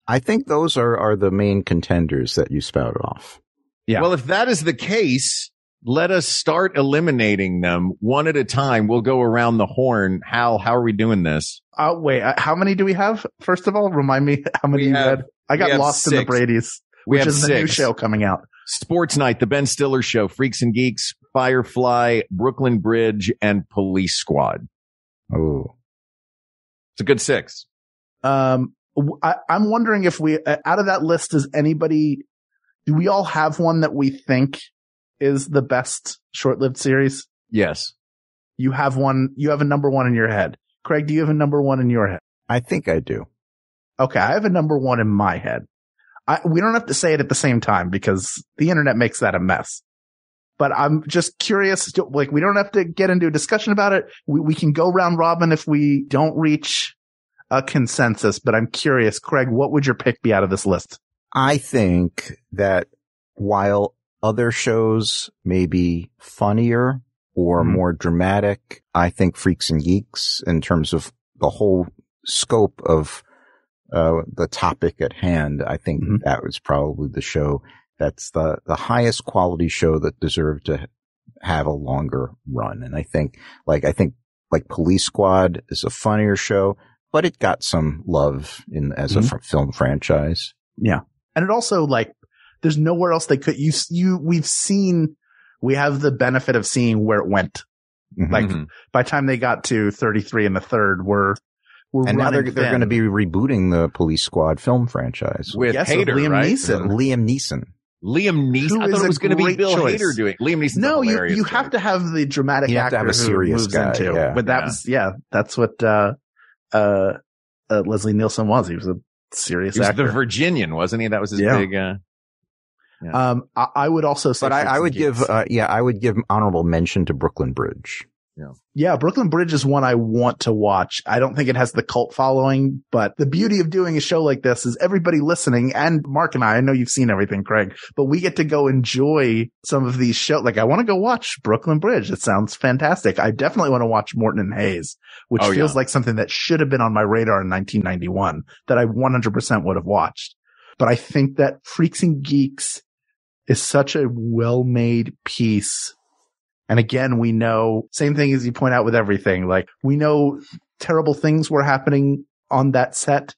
I think those are the main contenders that you spouted off. Yeah. Well, if that is the case, let us start eliminating them one at a time. We'll go around the horn. How are we doing this? Wait, how many do we have? First of all, remind me how many you had. I got lost in the Brady's, which is the new show coming out. Sports Night, The Ben Stiller Show, Freaks and Geeks, Firefly, Brooklyn Bridge, and Police Squad. Oh, it's a good 6. I'm wondering if out of that list, do we all have one that we think is the best short-lived series? Yes. You have a number one in your head. Craig, do you have a number one in your head? I think I do. Okay. I have a number one in my head. We don't have to say it at the same time because the internet makes that a mess. But I'm just curious, like we don't have to get into a discussion about it. We can go round robin if we don't reach a consensus, but I'm curious, Craig, what would your pick be out of this list? I think that while other shows may be funnier or more dramatic, I think Freaks and Geeks, in terms of the whole scope of the topic at hand, I think that was probably the show that's the highest quality show that deserved to have a longer run. And I think Police Squad is a funnier show, but it got some love as a film franchise. Yeah. And it also there's nowhere else they could, we have the benefit of seeing where it went. Like by the time they got to 33 and the third, we're and now they're going to be rebooting the Police Squad film franchise with Hader, Liam Neeson. I thought it was going to be Bill Hader doing Liam Neeson. No, you have to have the dramatic actor. You have to have a serious guy. Into. Yeah. But that's what Leslie Nielsen was. He was a serious actor. He was the Virginian, wasn't he? That was his big. I would also say, but I would give honorable mention to Brooklyn Bridge. Yeah, Brooklyn Bridge is one I want to watch. I don't think it has the cult following, but the beauty of doing a show like this is everybody listening, and Mark and I know you've seen everything, Craig, but we get to go enjoy some of these shows. Like I want to go watch Brooklyn Bridge. It sounds fantastic. I definitely want to watch Morton and Hayes, which feels like something that should have been on my radar in 1991 that I 100% would have watched. But I think that Freaks and Geeks is such a well-made piece. And again, we know, same thing as you point out with everything, like we know terrible things were happening on that set.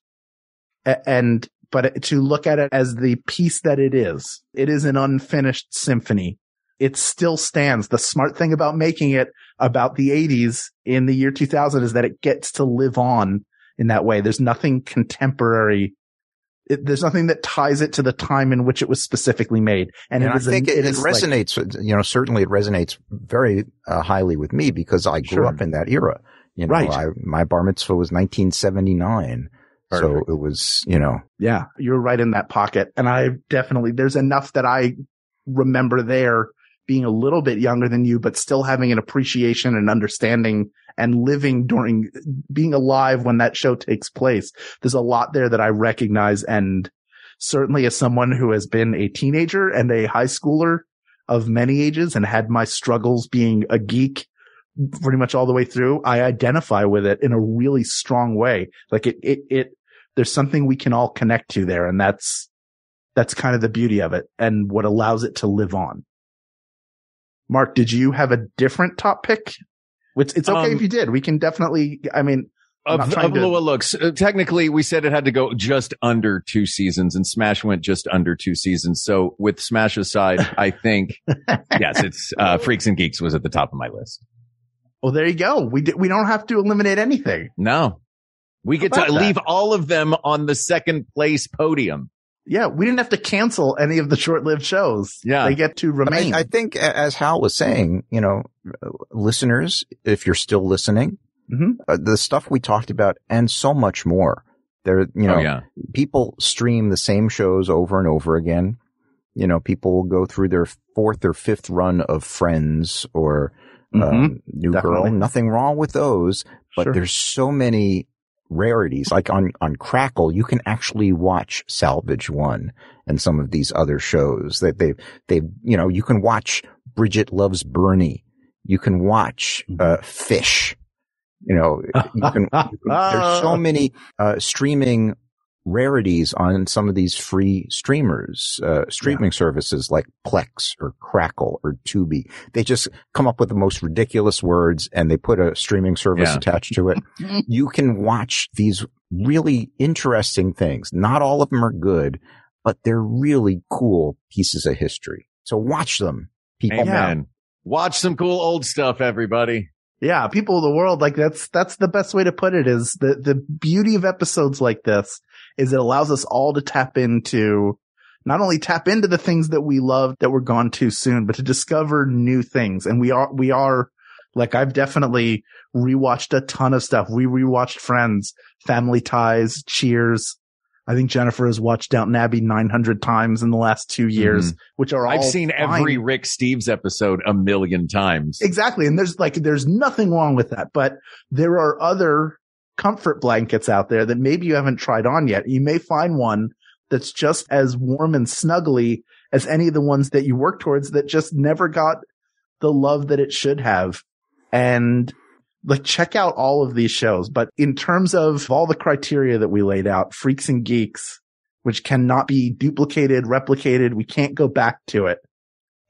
But to look at it as the piece that it is an unfinished symphony. It still stands. The smart thing about making it about the 80s in the year 2000 is that it gets to live on in that way. There's nothing contemporary. There's nothing that ties it to the time in which it was specifically made. And I think it resonates, certainly it resonates very highly with me because I grew up in that era. My bar mitzvah was 1979. Perfect. So it was, Yeah, you're right in that pocket. And there's enough that I remember there being a little bit younger than you, but still having an appreciation and understanding and being alive when that show takes place. There's a lot there that I recognize. And certainly as someone who has been a teenager and a high schooler of many ages and had my struggles being a geek pretty much all the way through, I identify with it in a really strong way. Like there's something we can all connect to there. And that's kind of the beauty of it and what allows it to live on. Mark, did you have a different top pick? It's okay if you did. We can definitely, I mean, technically we said it had to go just under 2 seasons and Smash went just under 2 seasons. So with Smash aside, I think, yes, it's, Freaks and Geeks was at the top of my list. Well, there you go. We don't have to eliminate anything. No, we get to leave all of them on the second place podium. Yeah. We didn't have to cancel any of the short-lived shows. Yeah. They get to remain. I think as Hal was saying, listeners, if you're still listening, the stuff we talked about and so much more. People stream the same shows over and over again. People will go through their 4th or 5th run of Friends or New Girl. Nothing wrong with those, but there's so many rarities. Like on Crackle, you can actually watch Salvage One and some of these other shows that you can watch Bridget Loves Bernie. You can watch Fish. There's so many streaming rarities on some of these free streaming services like Plex or Crackle or Tubi. They just come up with the most ridiculous words and they put a streaming service attached to it. You can watch these really interesting things. Not all of them are good, but they're really cool pieces of history. So watch them, people. Amen. Watch some cool old stuff, everybody. Yeah, people of the world, like that's the best way to put it is the beauty of episodes like this is it allows us all to not only tap into the things that we love that were gone too soon, but to discover new things. And we are like, I've definitely rewatched a ton of stuff. We rewatched Friends, Family Ties, Cheers. I think Jennifer has watched Downton Abbey 900 times in the last 2 years, which are all I've seen every Rick Steves episode 1 million times. Exactly. And there's nothing wrong with that, but there are other comfort blankets out there that maybe you haven't tried on yet. You may find one that's just as warm and snuggly as any of the ones that you work towards that just never got the love that it should have. And check out all of these shows. But in terms of all the criteria that we laid out, Freaks and Geeks, which cannot be duplicated, replicated, we can't go back to it,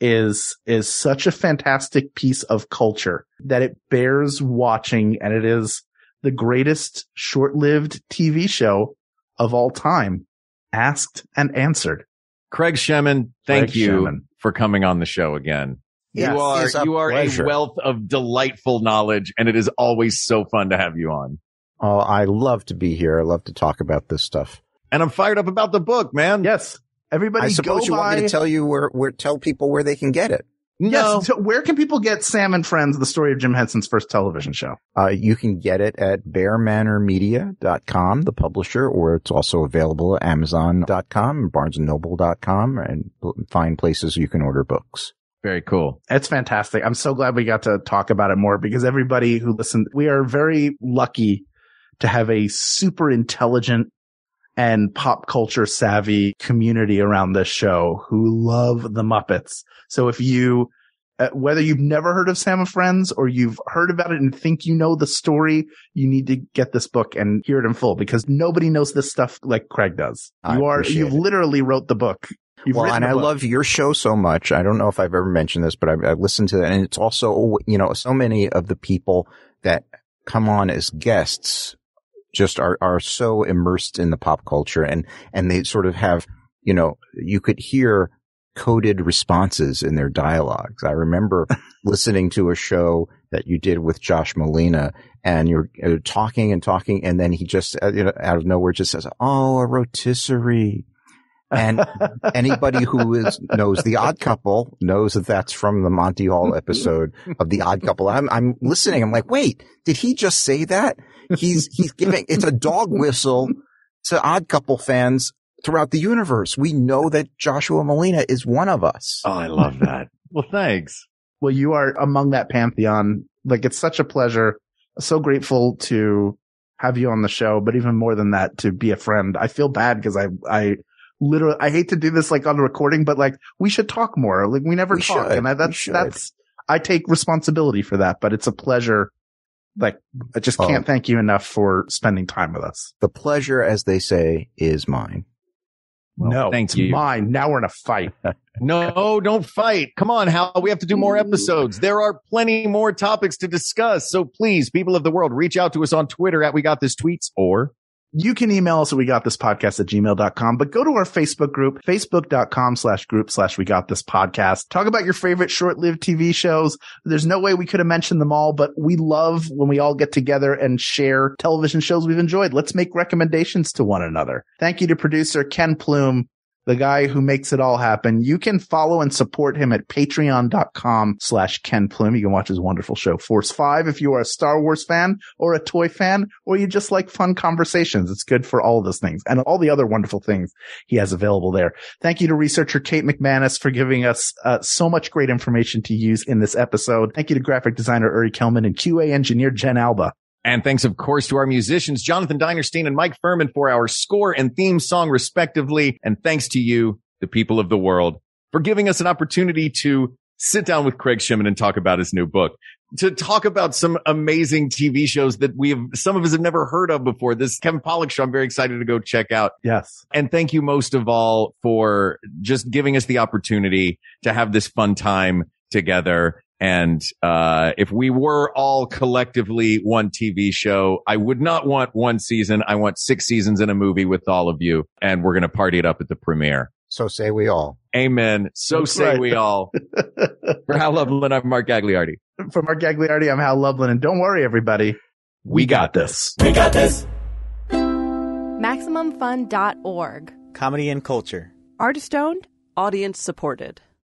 is such a fantastic piece of culture that it bears watching. And it is the greatest short-lived TV show of all time. Asked and answered. Craig Shemin, thank you for coming on the show again. Yes, you are a wealth of delightful knowledge, and it is always so fun to have you on. Oh, I love to be here. I love to talk about this stuff. And I'm fired up about the book, man. Yes. Everybody I suppose you want me to tell you tell people where they can get it. No. Yes. So where can people get Sam and Friends, the story of Jim Henson's first television show? You can get it at bearmanormedia.com, the publisher, or it's also available at amazon.com, barnesandnoble.com, and find places you can order books. Very cool. It's fantastic. I'm so glad we got to talk about it more because everybody who listened, we are very lucky to have a super intelligent and pop culture savvy community around this show who love the Muppets. So if you, whether you've never heard of Sam and Friends or you've heard about it and think you know the story, you need to get this book and hear it in full because nobody knows this stuff like Craig does. You've literally wrote the book. I love your show so much. I don't know if I've ever mentioned this, but I've listened to that. And it's also, so many of the people that come on as guests just are so immersed in the pop culture and they sort of have, you could hear coded responses in their dialogues. I remember listening to a show that you did with Josh Molina and you're talking and talking. And then he just, out of nowhere just says, "Oh, a rotisserie." And anybody who knows The Odd Couple knows that that's from the Monty Hall episode of The Odd Couple. I'm listening. I'm like, wait, did he just say that? He's giving, it's a dog whistle to Odd Couple fans throughout the universe. We know that Joshua Molina is one of us. Oh, I love that. Well, thanks. Well, you are among that pantheon. It's such a pleasure. So grateful to have you on the show, but even more than that, to be a friend. I feel bad because I literally, I hate to do this on the recording, but we should talk more. We never talk. And I take responsibility for that, but it's a pleasure. Like, I just can't thank you enough for spending time with us. The pleasure, as they say, is mine. Well, no, thank you. Mine. Now we're in a fight. No, don't fight. Come on, Hal. We have to do more episodes. There are plenty more topics to discuss. So please, people of the world, reach out to us on Twitter at We Got This Tweets, or you can email us at wegotThisPodcast@gmail.com, but go to our Facebook group, facebook.com/group/WeGotThisPodcast. Talk about your favorite short-lived TV shows. There's no way we could have mentioned them all, but we love when we all get together and share television shows we've enjoyed. Let's make recommendations to one another. Thank you to producer Ken Plume, the guy who makes it all happen. You can follow and support him at patreon.com/Ken Plume. You can watch his wonderful show, Force 5, if you are a Star Wars fan or a toy fan, or you just like fun conversations. It's good for all of those things and all the other wonderful things he has available there. Thank you to researcher Kate McManus for giving us so much great information to use in this episode. Thank you to graphic designer Uri Kelman and QA engineer Jen Alba. And thanks, of course, to our musicians, Jonathan Dinerstein and Mike Furman, for our score and theme song, respectively. And thanks to you, the people of the world, for giving us an opportunity to sit down with Craig Shemin and talk about his new book, to talk about some amazing TV shows that some of us have never heard of before. This Kevin Pollak show, I'm very excited to go check out. Yes. And thank you most of all for just giving us the opportunity to have this fun time together. And if we were all collectively one TV show, I would not want one season. I want 6 seasons in a movie with all of you. And we're going to party it up at the premiere. So say we all. Amen. So That's say right. we all. For Hal Lublin, I'm Mark Gagliardi. For Mark Gagliardi, I'm Hal Lublin. And don't worry, everybody. We got this. We got this. MaximumFun.org. Comedy and culture. Artist owned. Audience supported.